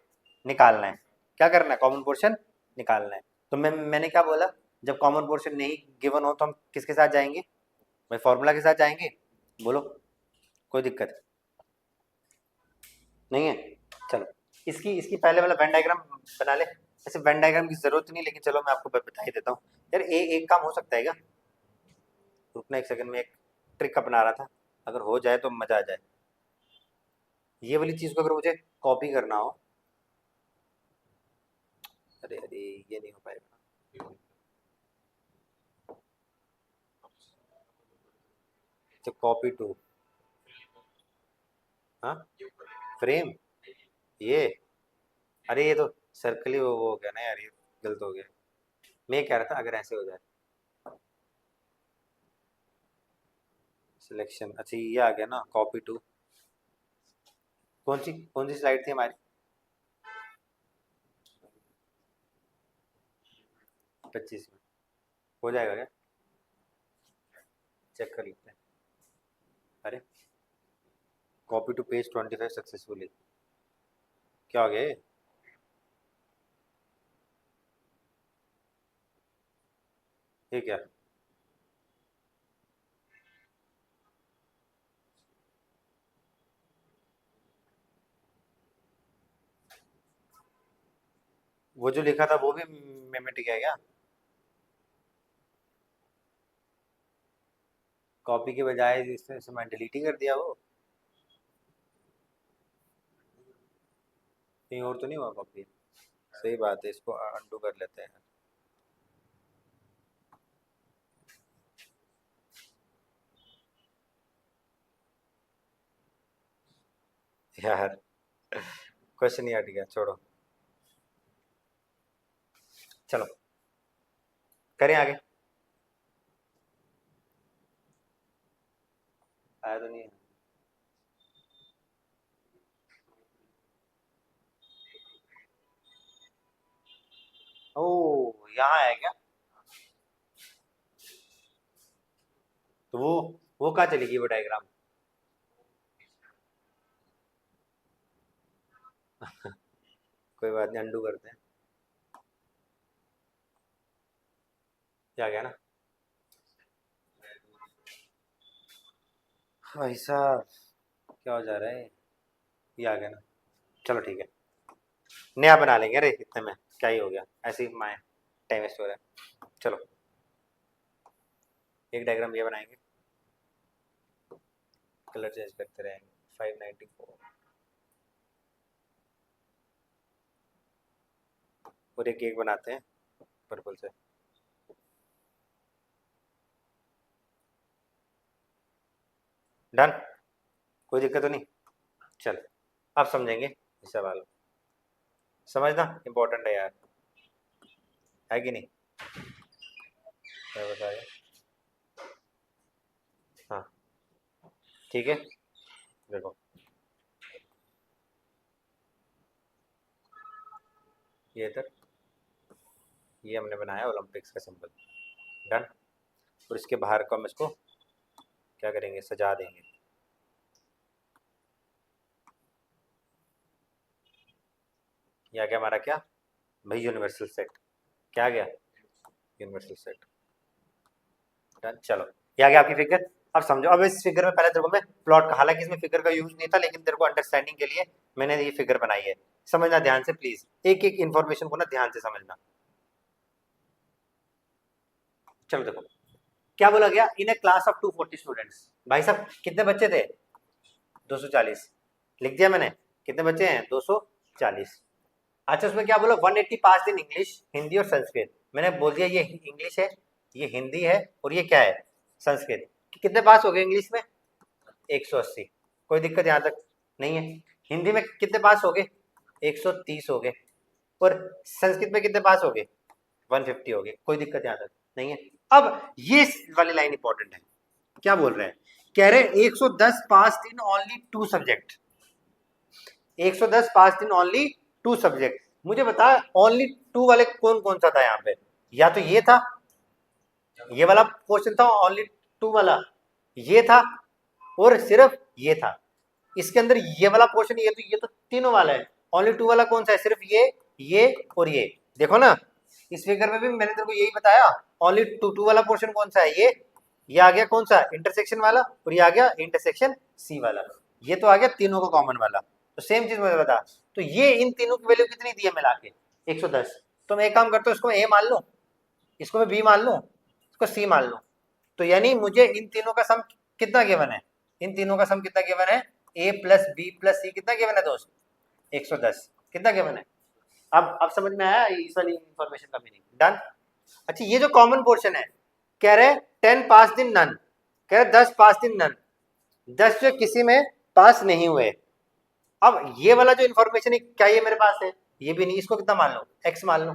Speaker 1: निकालना है। क्या करना है? कॉमन पोर्शन निकालना है। तो मैंने क्या बोला? जब कॉमन पोर्शन नहीं गिवन हो तो हम किसके साथ जाएंगे भाई? फॉर्मूला के साथ जाएंगे। बोलो, कोई दिक्कत नहीं है? चलो इसकी इसकी पहले वाला वेन डायग्राम बना ले। ऐसे वेन डायग्राम की जरूरत नहीं, लेकिन चलो मैं आपको बता ही देता हूँ। यार एक काम हो सकता है क्या? रुकना एक सेकंड में, एक ट्रिक अपना रहा था, अगर हो जाए तो मजा आ जाए। ये वाली चीज को अगर मुझे कॉपी करना हो, अरे अरे ये नहीं हो पाएगा। तो कॉपी टू, हाँ फ्रेम, ये अरे ये तो सर्कल ही वो हो गया ना यार, ये गलत हो गया। मैं कह रहा था अगर ऐसे हो जाए, सिलेक्शन, अच्छा ये आ गया ना, कॉपी टू, कौन सी स्लाइड थी हमारी? 25 में हो जाएगा क्या? चेक कर लेते हैं। अरे कॉपी टू पेज 25 सक्सेसफुली, क्या हो गया ये? ये क्या? वो जो लिखा था वो भी मेमेटिक है क्या? कॉपी के बजाय इसमें डिलीट ही कर दिया वो? कहीं और तो नहीं हुआ कॉपी? सही बात है, इसको अंडू कर लेते हैं यार। क्वेश्चन ही हट गया, छोड़ो। चलो करें आगे। आया तो नहीं है? ओ, यहाँ है क्या? तो वो कहाँ चलेगी वो डायग्राम? कोई बात नहीं, अंडू करते हैं। क्या गया ना? भाई साहब, क्या हो जा रहा है? ये आ गया ना? चलो ठीक है, नया बना लेंगे। अरे इतने में क्या ही हो गया, ऐसे ही माए टाइम वेस्ट हो रहा है। चलो एक डायग्राम ये बनाएंगे, कलर चेंज करते रहेंगे। 594 और एक केक बनाते हैं पर्पल से। डन, कोई दिक्कत तो नहीं? चल अब समझेंगे इस सवाल को। समझना इम्पोर्टेंट है यार, है कि नहीं? क्या बताया? हाँ ठीक है, देखो ये इधर, ये हमने बनाया ओलंपिक्स का सिंबल। डन। और इसके बाहर को हम इसको क्या करेंगे, सजा देंगे। ये आ गया हमारा क्या भाई, यूनिवर्सल सेट। क्या आ गया? Universal set. डन। चलो ये आ गया आपकी फिगर। अब समझो, अब इस फिगर में पहले तेरे को मैं प्लॉट का, हालांकि इसमें फिगर का यूज नहीं था, लेकिन तेरे को अंडरस्टैंडिंग के लिए मैंने ये फिगर बनाई है। समझना ध्यान से प्लीज, एक एक इन्फॉर्मेशन को ना ध्यान से समझना। चलो देखो क्या बोला गया, इन ए क्लास ऑफ 240 स्टूडेंट्स। भाई साहब कितने बच्चे थे? 240। लिख दिया मैंने, कितने बच्चे हैं? 240। अच्छा उसमें क्या बोला, 180 पास इन इंग्लिश, हिंदी और संस्कृत। मैंने बोल दिया ये इंग्लिश है, ये हिंदी है, और ये क्या है, संस्कृत। कितने पास हो गए इंग्लिश में? 180। कोई दिक्कत यहाँ तक नहीं है। हिंदी में कितने पास हो गए? 130 हो गए। और संस्कृत में कितने पास हो गए? 150 हो गए। कोई दिक्कत यहाँ तक नहीं है। अब ये वाली लाइन इंपॉर्टेंट है, क्या बोल रहे हैं, कह रहे हैं 110 pass in only 2 subject. 110 pass in only 2 subject. मुझे बता ओनली 2 वाले कौन कौन सा था यहाँ पे? या तो ये था, ये वाला क्वेश्चन था ओनली 2 वाला, ये था, और सिर्फ ये था। इसके अंदर ये वाला पोर्शन, ये तो तीनों वाला है। ओनली 2 वाला कौन सा है? सिर्फ ये और ये। देखो ना इस फिगर में भी मैंने तेरे को यही बताया, ओनली टू वाला पोर्शन कौन सा है? ये आ गया कौन सा, इंटरसेक्शन वाला, और ये आ गया इंटरसेक्शन सी वाला। ये तो आ गया तीनों का कॉमन वाला। तो सेम चीज मुझे बता, तो ये इन तीनों की वैल्यू कितनी दी है मिला के? 110। तो मैं एक काम करता हूँ, इसको मैं ए मान लूँ, इसको मैं बी मान लूँ, इसको सी मान लूँ। तो यानी मुझे इन तीनों का सम कितना गिवन है? इन तीनों का सम कितना गिवन है? ए प्लस बी प्लस सी कितना गिवन है दोस्त? 110 कितना गिवन है? अब समझ में आया इस वाली इंफॉर्मेशन का मीनिंग? डन। अच्छा ये जो कॉमन पोर्शन है, कह रहे 10 पास दिन नन, कह रहे 10 पास दिन नन, 10 जो किसी में पास नहीं हुए। अब ये वाला जो इन्फॉर्मेशन है, क्या ये मेरे पास है? ये भी नहीं, इसको कितना मान लो, एक्स मान लो,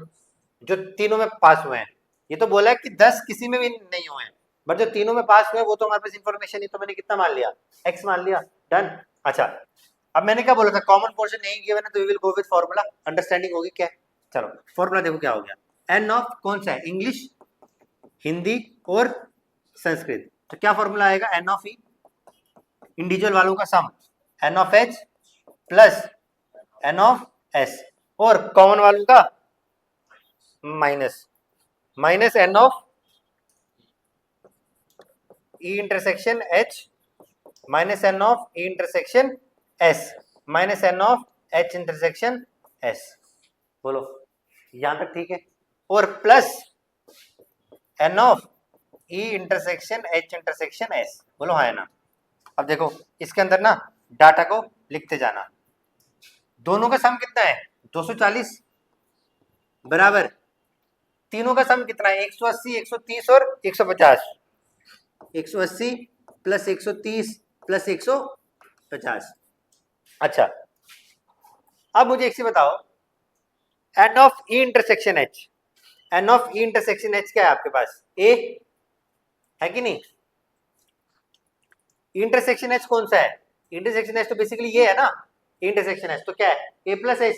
Speaker 1: जो तीनों में पास हुए हैं। ये तो बोला है कि 10 किसी में भी नहीं हुए हैं, बट जो तीनों में पास हुए वो तो हमारे पास इन्फॉर्मेशन नहीं, तो मैंने कितना मान लिया, x मान लिया, डन। अच्छा अब मैंने क्या बोला था, कॉमन पोर्शन नहीं गिवन है तो we will go with formula, understanding होगी क्या? चलो फॉर्मूला देखो क्या हो गया, एन ऑफ कौन सा है, इंग्लिश, हिंदी और संस्कृत, तो क्या फॉर्मूला आएगा, एन ऑफ ई, इंडिविजुअल वालों का sum, n of H plus N of S, और कॉमन वालों का minus N of E intersection H minus N of E intersection S minus N of H intersection S. बोलो यहां तक ठीक है, और plus N of E intersection H intersection S, बोलो हाँ है ना। अब देखो इसके अंदर ना डाटा को लिखते जाना, दोनों का सम कितना है 240 बराबर, तीनों का सम कितना है 180, 130 और 150, 180 प्लस 130 प्लस 150। अच्छा अब मुझे एक चीज बताओ, N of E intersection H, N of E intersection H क्या है आपके पास, ए है कि नहीं, इंटरसेक्शन एच कौन सा है, इंटरसेक्शन एच तो बेसिकली ये है ना, इंटरसेक्शन एच तो क्या है ए प्लस एच,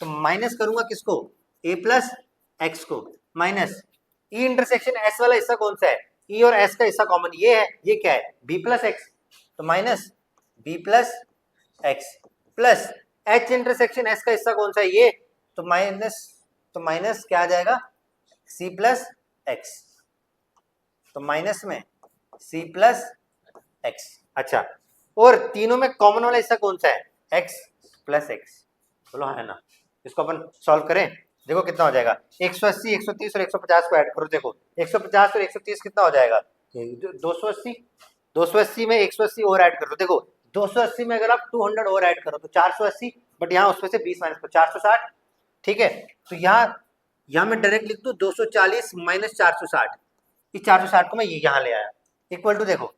Speaker 1: तो माइनस करूंगा किसको, ए प्लस एक्स को, माइनस ई इंटरसेक्शन एस वाला हिस्सा कौन सा है, ई और एस का हिस्सा कॉमन ये है, ये क्या है बी प्लस एक्स, तो minus B plus X, plus H intersection S का हिस्सा कौन सा है ये, तो माइनस क्या आ जाएगा सी प्लस एक्स, तो माइनस में सी प्लस एक्स। अच्छा और तीनों में कॉमन वाला हिस्सा कौन सा है, एक्स प्लस एक्स, बोलो है ना। इसको अपन सॉल्व करें, देखो कितना हो जाएगा 180, 130 और 150 को ऐड करो, देखो 150 और 130 कितना हो जाएगा 280, 280 में 180 और ऐड कर दो, देखो 280 में अगर आप 200 और ऐड करो तो 480, बट यहाँ उसमें से 20 माइनस 460, ठीक है, तो यहाँ मैं डायरेक्ट लिख दू 240 माइनस 460, इस 460 को मैं यहाँ ले आया, इक्वल टू देखो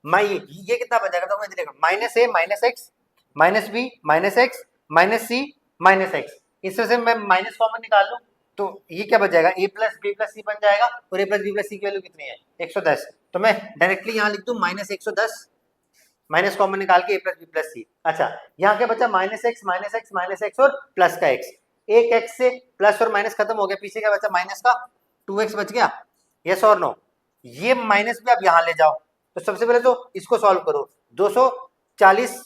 Speaker 1: मैं ये कितना बन जाएगा, तो मैं देखो minus a minus x minus b minus x minus c minus x, इसमें से मैं माइनस कॉमन निकाल लूं तो ये क्या बन जाएगा ए प्लस बी प्लस सी बन जाएगा, और ए प्लस बी प्लस सी की वैल्यू कितनी है 110, तो मैं डायरेक्टली यहाँ लिख दूं माइनस 110, माइनस कॉमन निकाल के ए प्लस बी प्लस सी। अच्छा यहाँ क्या बचा minus x minus x minus x और प्लस का एक्स, एक एक्स से प्लस और माइनस खत्म हो गया, पीछे क्या बचा माइनस का 2x बच गया, यस और नो, ये माइनस भी आप यहाँ ले जाओ, तो सबसे पहले तो इसको सॉल्व करो, 240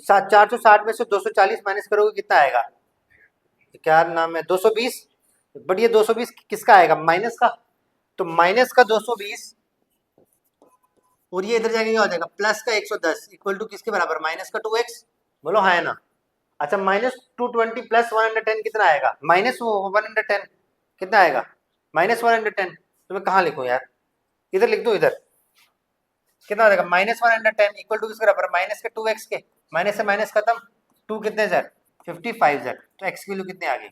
Speaker 1: 460 में से 240 माइनस करोगे कितना आएगा, क्या नाम है 220, बट ये 220 किसका आएगा माइनस का, तो माइनस का 220 और ये इधर जाके क्या हो जाएगा प्लस का 110 इक्वल टू किसके बराबर माइनस का 2x, बोलो हाँ है ना। अच्छा माइनस 220 प्लस 110 कितना आएगा, माइनस 110 कितना आएगा माइनस 110, तो मैं कहाँ लिखूं यार, इधर लिख दो, इधर कितना हो जाएगा माइनस 110 इक्वल टू किसके बराबर माइनस के 2x के, माइनस से माइनस खत्म, 2 कितने जर 55 जर, तो x की वैल्यू कितनी आ गई,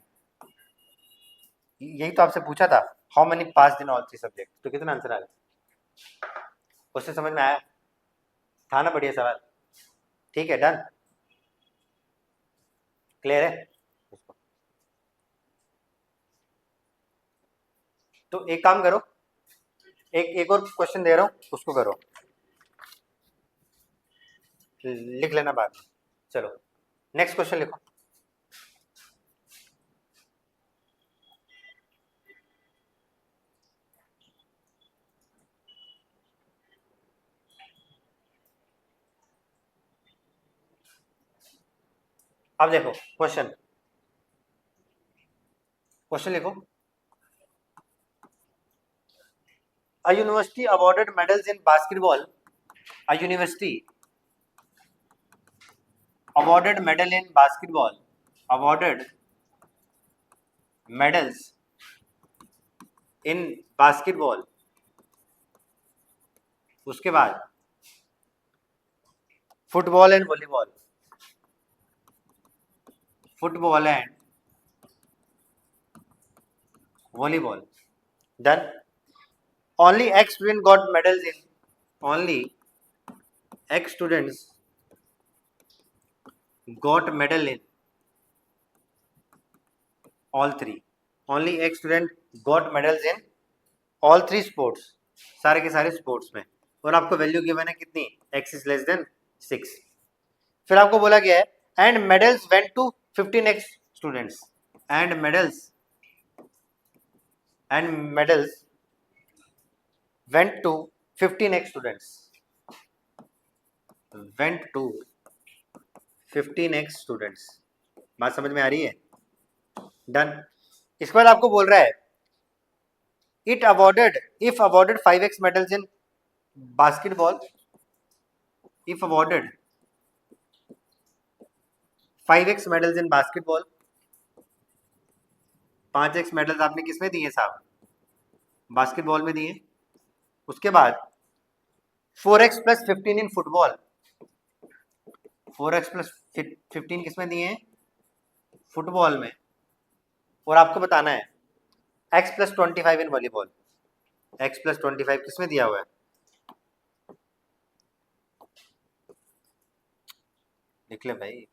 Speaker 1: यही तो आपसे पूछा था how many pass in all 3 subject, तो कितना आंसर आ गया, उससे समझ में आया, था ना बढ़िया सवाल, ठीक है डन, क्लियर है। तो एक काम करो, एक और क्वेश्चन दे रहा हूं उसको करो, लिख लेना बाद में, चलो नेक्स्ट क्वेश्चन लिखो, अब देखो क्वेश्चन लिखो, a university awarded medals in basketball, a university awarded medal in basketball, awarded medals in basketball, उसके बाद football and volleyball, football and volleyball, done, only X student got medals in, only X students got medal in all three, only X student got medals in all 3 sports, सारे के सारे स्पोर्ट्स में, और आपको वैल्यू गिवन है कितनी, x इज लेस देन 6। फिर आपको बोला गया है and medals went to 15x students, and medals went to 15x students, went to 15x students। बात समझ में आ रही है? डन। इसके बाद आपको बोल रहा है if awarded 5x medals in basketball, if awarded 5x medals in basketball, 5x medals आपने किसमें दिए साहब, बास्केटबॉल में दिए। उसके बाद 4x plus 15 in football, 4x plus 15 किसमें दिए हैं, फुटबॉल में। और आपको बताना है x प्लस 25 इन वॉलीबॉल, x प्लस 25 किसमें दिया हुआ है, लिख ले भाई,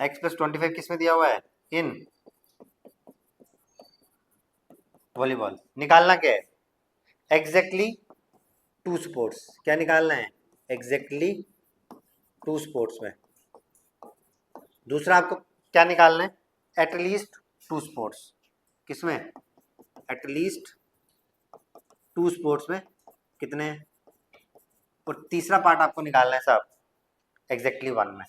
Speaker 1: x प्लस 25 किसमें दिया हुआ है, इन वॉलीबॉल। निकालना क्या है, एग्जैक्टली 2 स्पोर्ट्स, क्या निकालना है, एग्जैक्टली 2 स्पोर्ट्स में। दूसरा आपको क्या निकालना है, एटलीस्ट 2 स्पोर्ट्स, किसमें, एटलीस्ट 2 स्पोर्ट्स में कितने। और तीसरा पार्ट आपको निकालना है साहब एग्जैक्टली 1 में।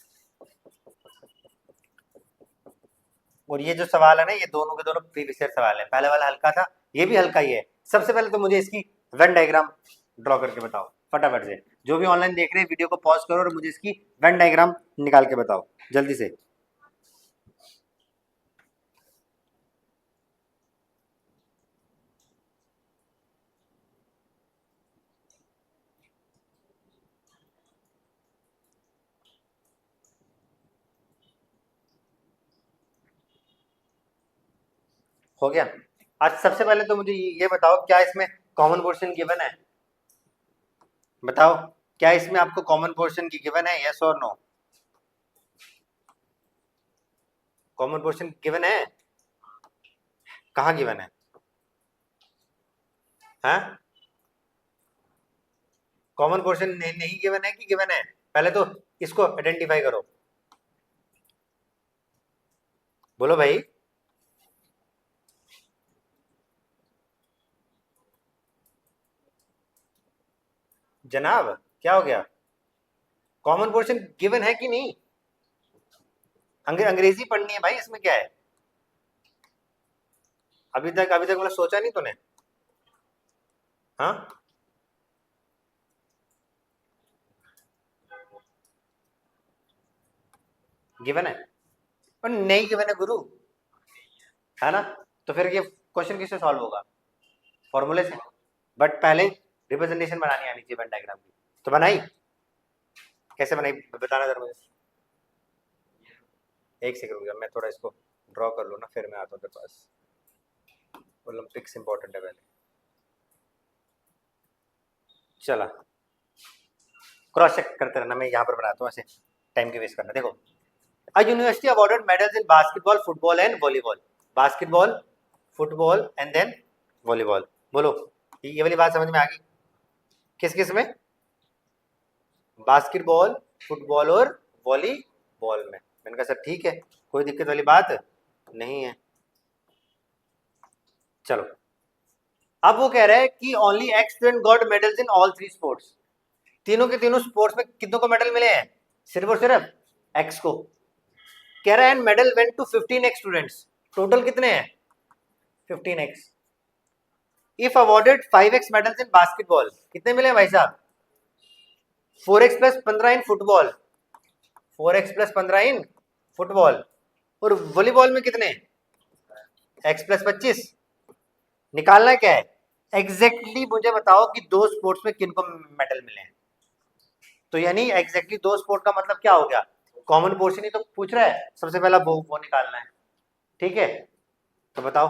Speaker 1: और ये जो सवाल है ना, ये दोनों के दोनों प्रीवियस ईयर सवाल है, पहले वाला हल्का था, ये भी हल्का ही है। सबसे पहले तो मुझे इसकी वेन डायग्राम ड्रॉ करके बताओ फटाफट से। जो भी ऑनलाइन देख रहे हैं वीडियो को पॉज करो और मुझे इसकी वेन डायग्राम निकाल के बताओ जल्दी से। हो गया। आज सबसे पहले तो मुझे ये बताओ, क्या इसमें कॉमन पोर्शन गिवन है, बताओ क्या इसमें आपको कॉमन पोर्शन की गिवन है, यस और नो। कॉमन पोर्शन गिवन है, कहाँ गिवन है, हाँ कॉमन पोर्शन नहीं गिवन है कि गिवन है, पहले तो इसको आइडेंटिफाई करो, बोलो भाई। जनाब क्या हो गया, कॉमन पोर्शन गिवन है कि नहीं, अंग्रेजी पढ़नी है भाई, इसमें क्या है, अभी तक मतलब सोचा नहीं तूने, हाँ गिवन है और नहीं गिवन है गुरु, है ना। तो फिर ये क्वेश्चन किससे सॉल्व होगा, फॉर्मूले से। बट पहले रिप्रेजेंटेशन बनानी आनी चाहिए वेन डायग्राम की, तो बनाई, कैसे बनाई बताना जरा मुझे। एक सेकंड रुक जा, मैं थोड़ा इसको ड्रॉ कर लूँ ना, फिर मैं आता हूँ तेरे पास। ओलंपिक्स इंपॉर्टेंट है पहले, चला क्रॉस चेक करते रहना, मैं यहाँ पर बनाता हूँ, ऐसे टाइम के वेस्ट करना। देखो, a university awarded medals in basketball, football and volleyball, basketball, football and then volleyball। बोलो ये वाली बात समझ में आ गई, किस किस में, बास्केटबॉल, फुटबॉल और वॉलीबॉल में। मैंने कहा सर ठीक है, कोई दिक्कत वाली बात नहीं है। चलो अब वो कह रहा है कि only x student got medals in all 3 sports, तीनों के तीनों स्पोर्ट्स में कितनों को मेडल मिले हैं, सिर्फ और सिर्फ एक्स को। कह रहा है and medal went to 15x students, total कितने हैं 15x। If awarded 5x medals in basketball, कितने मिले भाई साहब, 4x plus 15 in football, 4x plus 15 in football. और वॉलीबॉल में कितने, x प्लस 25। निकालना क्या है, एग्जैक्टली मुझे बताओ कि 2 स्पोर्ट्स में किनको मेडल मिले हैं। तो यानी एग्जैक्टली 2 स्पोर्ट का मतलब क्या हो गया, कॉमन पोर्शन ही तो पूछ रहा है, सबसे पहला वो निकालना है, ठीक है। तो बताओ,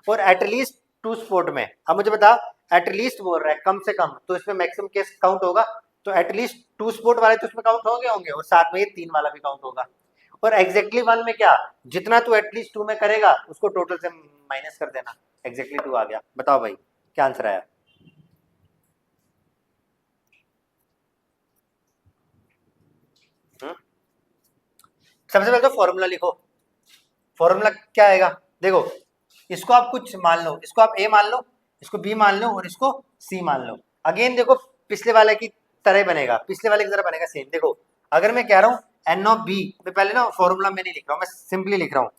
Speaker 1: और एटलीस्ट 2 स्पोर्ट में, अब मुझे बता, एटलीस्ट बोल रहा है कम से कम, तो इसमें मैक्सिमम केस काउंट होगा, तो एटलीस्ट 2 स्पोर्ट वाले तो इसमें काउंट होंगे और साथ में ये 3 वाला भी काउंट होगा। और एग्जैक्टली 1 में क्या, जितना तू एटलीस्ट 2 में करेगा उसको टोटल से माइनस कर देना, एग्जैक्टली 2 आ गया। बताओ भाई क्या आंसर आया? सबसे पहले तो फॉर्मूला लिखो। फॉर्मूला क्या आएगा? देखो, इसको आप कुछ मान लो, इसको आप ए मान लो, इसको बी मान लो और इसको सी मान लो। अगेन देखो, पिछले वाले की तरह बनेगा, पिछले वाले की तरह बनेगा सेम। देखो, अगर मैं कह रहा हूँ एन ऑफ बी, मैं पहले ना फॉर्मूला में नहीं लिख रहा हूँ, मैं सिंपली लिख रहा हूँ।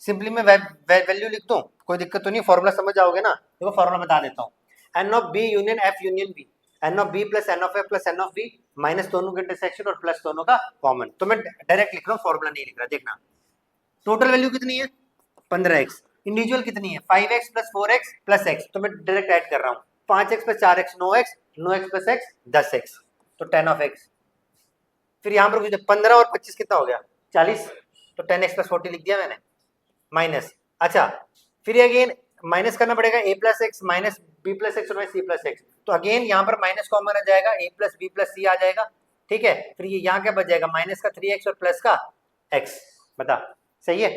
Speaker 1: सिंपली मैं वैल्यू लिख दूँ, कोई दिक्कत तो नहीं, फॉर्मूला समझ जाओगे ना? देखो फॉर्मूला बता देता हूँ। N of B union F union B, N of B plus N of F plus N of B minus दोनों का इंटरसेक्शन और प्लस दोनों का कॉमन। तो मैं डायरेक्ट लिख रहा हूँ, फॉर्मूला नहीं लिख रहा। देखना, टोटल वैल्यू कितनी है? 15x। इंडिविजुअल कितनी है? 5x plus 4x plus x। तो मैं डायरेक्ट ऐड कर रहा हूँ, 5x plus 4x 9x, 9x plus x 10x, तो 10 ऑफ x। फिर यहाँ पर कुछ 15 और 25 कितना हो गया? 40, तो 10x प्लस 40 लिख दिया मैंने, माइनस। अच्छा, फिर अगेन माइनस करना पड़ेगा, a plus X minus B plus X और सी प्लस एक्स। तो अगेन यहाँ पर माइनस कॉमन आ जाएगा, a plus B plus C आ जाएगा। ठीक है, फिर ये यहाँ क्या बच जाएगा? माइनस का 3x और प्लस का x। बता, सही है?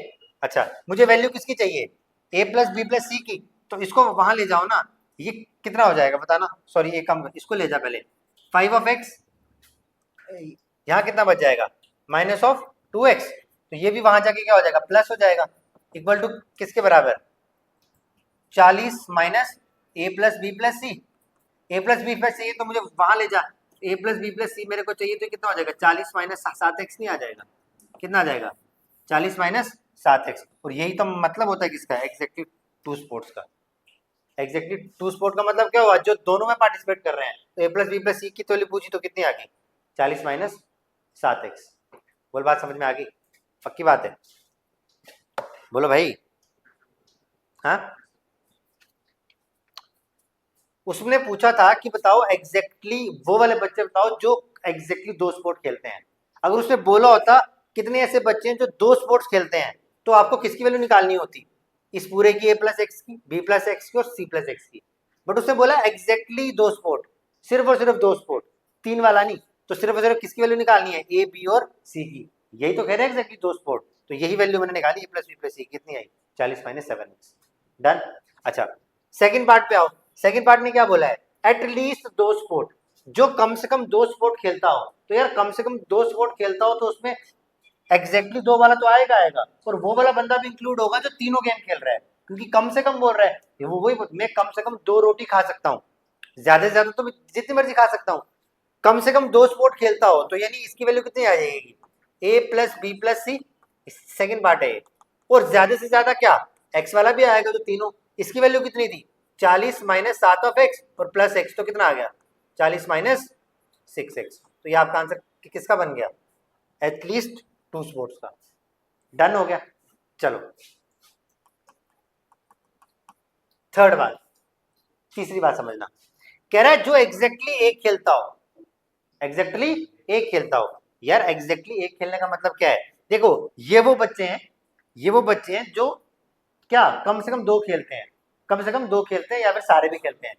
Speaker 1: अच्छा, मुझे वैल्यू किसकी चाहिए? a प्लस बी प्लस सी की। तो इसको वहां ले जाओ ना, ये कितना हो जाएगा बताना? सॉरी, ये कम, इसको ले जा पहले। 5 ऑफ x, यहाँ कितना बच जाएगा? Minus of 2x। तो ये भी वहां जाके क्या हो जाएगा? प्लस हो जाएगा, इक्वल टू किसके बराबर? 40 माइनस ए प्लस बी प्लस सी। ए प्लस बी प्लस सी, तो मुझे वहां ले जा, ए प्लस बी प्लस सी मेरे को चाहिए, तो कितना हो जाएगा? 40 माइनस 7x नहीं आ जाएगा? कितना आ जाएगा? 40 माइनस 7x। और यही तो मतलब होता है किसका? एग्जैक्टली टू स्पोर्ट्स का। एग्जैक्टली टू स्पोर्ट का मतलब क्या हुआ? जो दोनों में पार्टिसिपेट कर रहे हैं। तो ए प्लस बी प्लस सी की तो पूछी तो कितनी आ गई? 40 माइनस 7x। बोल, बात समझ में आ गई? पक्की बात है? बोलो भाई। हाँ, उसने पूछा था कि बताओ एग्जैक्टली वो वाले बच्चे बताओ जो एग्जैक्टली दो स्पोर्ट खेलते हैं। अगर उसने बोला होता कितने ऐसे बच्चे हैं जो दो स्पोर्ट्स खेलते हैं, तो आपको किसकी वैल्यू निकालनी होती? इस पूरे की, ए प्लस एक्स की, बी प्लस एक्स की और सी प्लस एक्स की। बट उसने बोला एग्जैक्टली दो स्पोर्ट, सिर्फ और सिर्फ दो स्पोर्ट, तीन वाला नहीं। तो सिर्फ और सिर्फ किसकी वैल्यू निकालनी है? ए बी और सी की। यही तो कह रहे हैं एग्जैक्टली दो स्पोर्ट। तो यही वैल्यू मैंने निकाली, ए प्लस बी प्लस सी कितनी आई? 40 माइनस 7x। डन। अच्छा, सेकंड पार्ट पे आओ। सेकंड पार्ट में क्या बोला है? एट लीस्ट दो स्पोर्ट, जो कम से कम दो स्पोर्ट खेलता हो। तो यार कम से कम दो स्पोर्ट खेलता हो, तो उसमें एग्जैक्टली दो वाला तो आएगा, और वो वाला बंदा भी इंक्लूड होगा जो तीनों गेम खेल रहा है, क्योंकि कम से कम बोल रहा है। वो वही, मैं कम से कम दो रोटी खा सकता हूँ, ज्यादा से ज्यादा तो जितनी मर्जी खा सकता हूँ। कम से कम दो स्पोर्ट खेलता हो, तो यानी इसकी वैल्यू कितनी आ जाएगी? ए प्लस बी प्लस सी, सेकेंड पार्ट है। और ज्यादा से ज्यादा क्या? एक्स वाला भी आएगा, तो तीनों। इसकी वैल्यू कितनी थी? 40 माइनस 7 ऑफ एक्स और प्लस एक्स, तो कितना आ गया? 40 माइनस 6x। तो ये आपका आंसर किसका बन गया? एटलीस्ट टू स्पोर्ट्स का। डन हो गया। चलो, थर्ड बात, तीसरी बात समझना। कह रहा है जो एग्जैक्टली एक खेलता हो, एग्जैक्टली एक खेलता हो। यार एग्जैक्टली एक खेलने का मतलब क्या है? देखो, ये वो बच्चे हैं, ये वो बच्चे हैं जो क्या कम से कम दो खेलते हैं, कम से कम दो खेलते हैं, या फिर सारे भी खेलते हैं।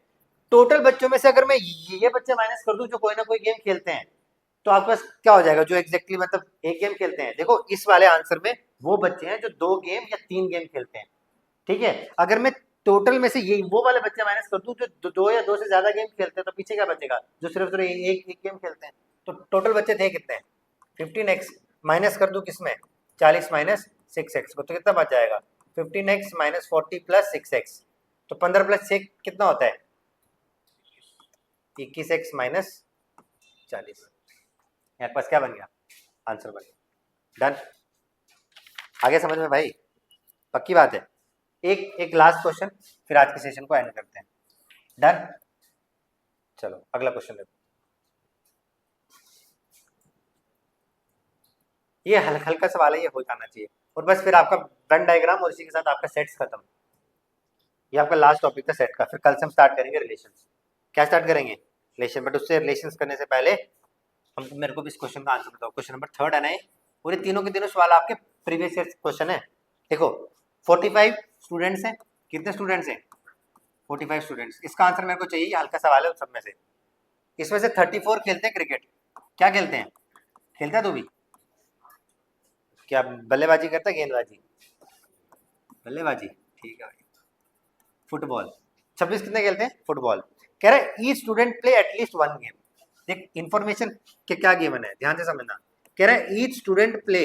Speaker 1: टोटल बच्चों में से अगर मैं ये बच्चे माइनस कर दूं जो कोई ना कोई गेम खेलते हैं, तो आपके पास क्या हो जाएगा? जो एग्जैक्टली मतलब एक गेम खेलते हैं। देखो, इस वाले आंसर में वो बच्चे हैं जो दो गेम या तीन गेम खेलते हैं। ठीक है, अगर मैं टोटल में से ये वो वाले बच्चे माइनस कर दूं जो दो या दो से ज्यादा गेम खेलते हैं, तो पीछे क्या बचेगा? जो सिर्फ सिर्फ एक गेम खेलते हैं। तो टोटल बच्चे थे कितने? 15x। माइनस कर दूं किसमें? 40 माइनस 6x को, तो कितना बच जाएगा? 15x minus 40 plus 6x। तो 15 प्लस 6 कितना होता है? 21x minus 40। मेरे पास क्या बन गया? आंसर बन गया। डन। आगे समझ में भाई? पक्की बात है? एक एक लास्ट क्वेश्चन, फिर आज के सेशन को एंड करते हैं। डन। चलो अगला क्वेश्चन देखो। ये हल्का सवाल है, ये हो जाना चाहिए। और बस फिर आपका वेन डायग्राम और इसी के साथ आपका सेट्स खत्म। ये आपका लास्ट टॉपिक था सेट का। फिर कल से हम स्टार्ट करेंगे रिलेशंस। क्या स्टार्ट करेंगे? रिलेशन। बट उससे रिलेशंस करने से पहले हम, मेरे को भी इस क्वेश्चन का आंसर बताओ। क्वेश्चन नंबर 3 है ना, पूरे तीनों के तीनों सवाल आपके प्रीवियस ईयर क्वेश्चन है। देखो, 45 स्टूडेंट्स हैं। कितने स्टूडेंट्स हैं? 45 स्टूडेंट्स। इसका आंसर मेरे को चाहिए, हल्का सवाल है उन सब में से। इसमें से 34 खेलते हैं क्रिकेट। क्या खेलते हैं? खेलता है तू भी? क्या बल्लेबाजी करता है, गेंदबाजी? बल्लेबाजी, ठीक है भाई। फुटबॉल, 26 कितने खेलते हैं फुटबॉल। कह रहा है each student play at least one game. देख इन्फॉर्मेशन के क्या गिवन है, ध्यान से समझना। कह रहा है each student play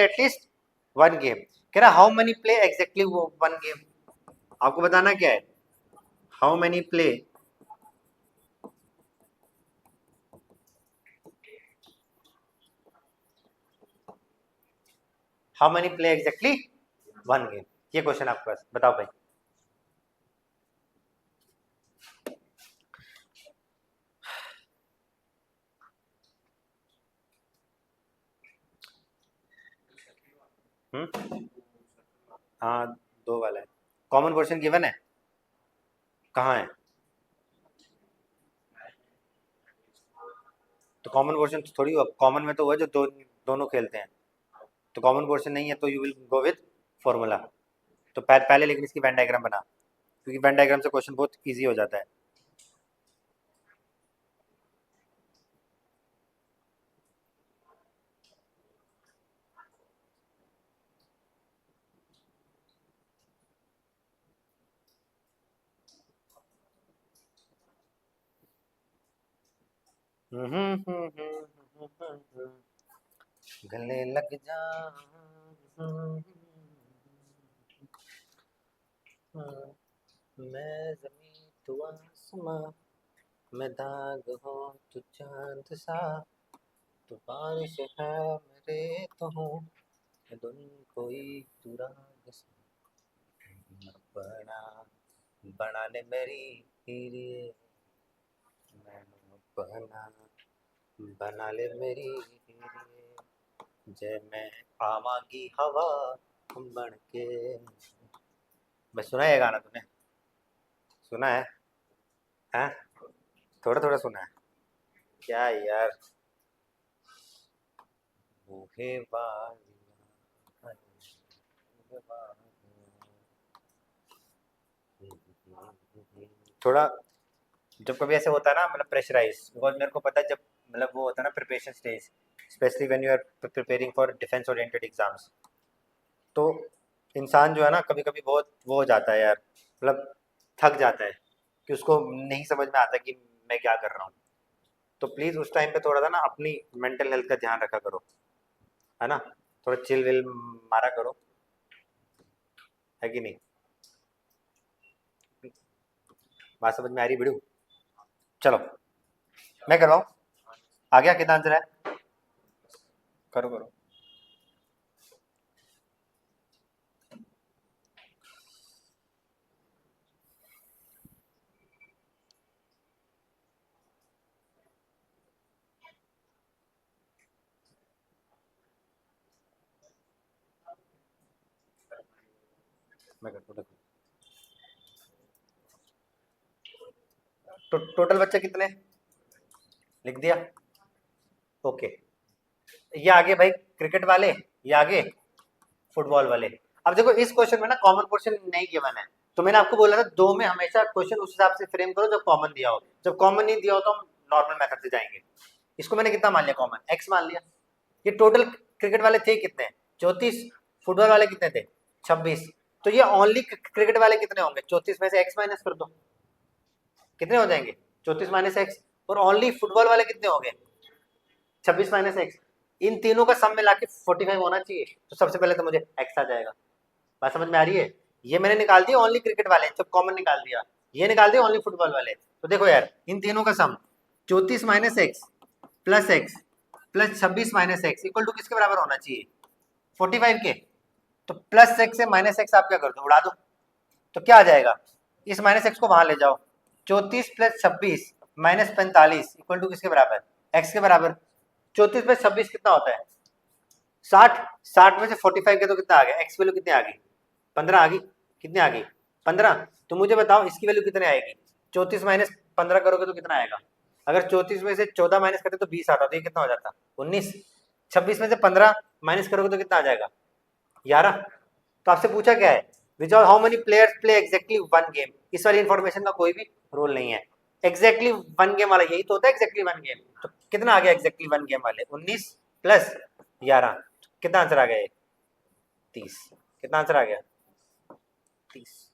Speaker 1: at least one game. कह रहा how many play exactly one game. आपको बताना क्या है, how many play exactly one game. ये क्वेश्चन आपके पास, बताओ भाई। हाँ, दो वाला है। कॉमन क्वेश्चन गिवन है, कहाँ है? तो कॉमन क्वेश्चन थोड़ी, कॉमन में तो हुआ जो दोनों खेलते हैं। तो कॉमन क्वेश्चन नहीं है तो you will go with formula. तो पहले लेकिन इसकी वेन डायग्राम बना, क्योंकि वेन डायग्राम से क्वेश्चन बहुत इजी हो जाता है। गले लग जा, मैं जमीन तू आसमां, मैं दाग हो तू चांद सा, तू बारिश है मेरे तो हूँ, मैं धुन कोई तू राग सा। बना बना ले मेरी हीरे, मैनू बना बना ले मेरी हीरे, जय मैं आवांगी हवा बन के। बस सुना है ये गाना तूने? सुना है? हैं? थोड़ा थोड़ा सुना है क्या यार? बूहे वालियाँ, बूहे वालियाँ। थोड़ा जब कभी ऐसे होता है ना, मतलब प्रेशराइज, बिकॉज मेरे को पता है जब मतलब वो होता है ना preparation stage, especially when you are preparing for defence oriented exams, तो इंसान जो है ना कभी कभी बहुत वो हो जाता है यार, मतलब थक जाता है कि उसको नहीं समझ में आता कि मैं क्या कर रहा हूँ। तो प्लीज़ उस टाइम पे थोड़ा सा ना अपनी मेंटल हेल्थ का ध्यान रखा करो, है ना? थोड़ा चिल विल मारा करो, है कि नहीं? बात समझ में आ रही बिड़ू? चलो मैं करवाऊँ, आ गया कितना आंसर है? करो करो। मैं करता हूँ, टोटल बच्चे कितने लिख दिया? ओके, ये आगे भाई क्रिकेट वाले, ये आगे फुटबॉल वाले। अब देखो इस क्वेश्चन में ना कॉमन क्वेश्चन नहीं गिवन है, तो मैंने आपको बोला था दो में हमेशा क्वेश्चन उस हिसाब से फ्रेम करो जब कॉमन दिया हो। जब कॉमन नहीं दिया हो तो हम नॉर्मल मेथड से जाएंगे। इसको मैंने कितना मान लिया कॉमन, एक्स मान लिया। ये टोटल क्रिकेट वाले थे कितने? 34। फुटबॉल वाले कितने थे? 26। तो ये ओनली क्रिकेट वाले कितने होंगे? 34 में से एक्स माइनस कर दो, कितने हो जाएंगे? 34 माइनस एक्स। और ओनली फुटबॉल वाले कितने होंगे? 26 माइनस एक्स। इन तीनों का सम मिला के 45 होना चाहिए। तो सबसे पहले तो मुझे एक्स आ जाएगा। बात समझ में आ रही है? ये मैंने निकाल दिया ओनली क्रिकेट वाले, जब कॉमन निकाल दिया। ये निकाल दिया ओनली फुटबॉल वाले। तो देखो यार इन तीनों का sum 34 minus X plus 26 minus X equal to किसके बराबर होना चाहिए? 45 के। तो प्लस एक्स से माइनस एक्स आप क्या कर दो, उड़ा दो। तो क्या आ जाएगा? इस माइनस एक्स को वहां ले जाओ। 34 प्लस 26 माइनस 45 इक्वल टू किसके बराबर? एक्स के बराबर। 34 प्लस 26 कितना होता है? 60। 60 में से 45 के तो कितना आ गया? एक्स वैल्यू कितनी आ गई? 15 आ गई। कितनी आ गई? 15। तो मुझे बताओ इसकी वैल्यू कितने आएगी? 34 माइनस 15 करोगे तो कितना आएगा? अगर 34 में से 14 माइनस करते तो 20 आता, तो ये कितना हो जाता? 19। 26 में से 15 माइनस करोगे तो कितना आ जाएगा? 11। तो आपसे पूछा क्या है? Which are how many players play exactly one game. इस वाली इंफॉर्मेशन का कोई भी रोल नहीं है। एग्जैक्टली वन गेम वाला यही तो होता है एग्जैक्टली वन गेम। तो कितना आ गया एग्जैक्टली वन गेम वाले? 19 प्लस 11, कितना आंसर आ गया ये? 30। कितना आंसर आ गया? 30।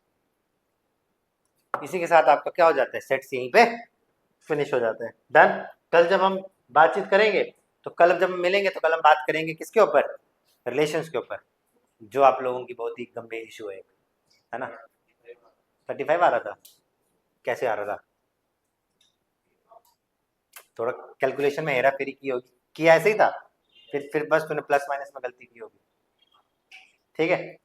Speaker 1: इसी के साथ आपका क्या हो जाता है, सेट्स यहीं पे फिनिश हो जाते हैं। डन। कल जब हम बातचीत करेंगे, तो कल जब हम मिलेंगे तो कल हम बात करेंगे किसके ऊपर? रिलेशंस के ऊपर, जो आप लोगों की बहुत ही गंभीर इशू है ना। 35 आ रहा था? कैसे आ रहा था? थोड़ा कैलकुलेशन में हेरा फेरी की होगी, किया ऐसे ही था, फिर बस तूने प्लस माइनस में गलती की होगी। ठीक है,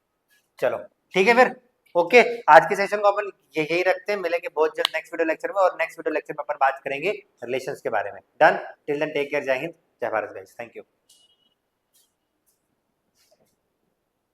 Speaker 1: चलो ठीक है फिर। ओके, आज के सेशन को अपन यही रखते हैं, मिलेंगे बहुत जल्द नेक्स्ट वीडियो लेक्चर में, और नेक्स्ट वीडियो लेक्चर में अपन बात करेंगे रिलेशंस के बारे में। Done. Till then take care, Jai Hind, जय भारत गाइस, थैंक यू।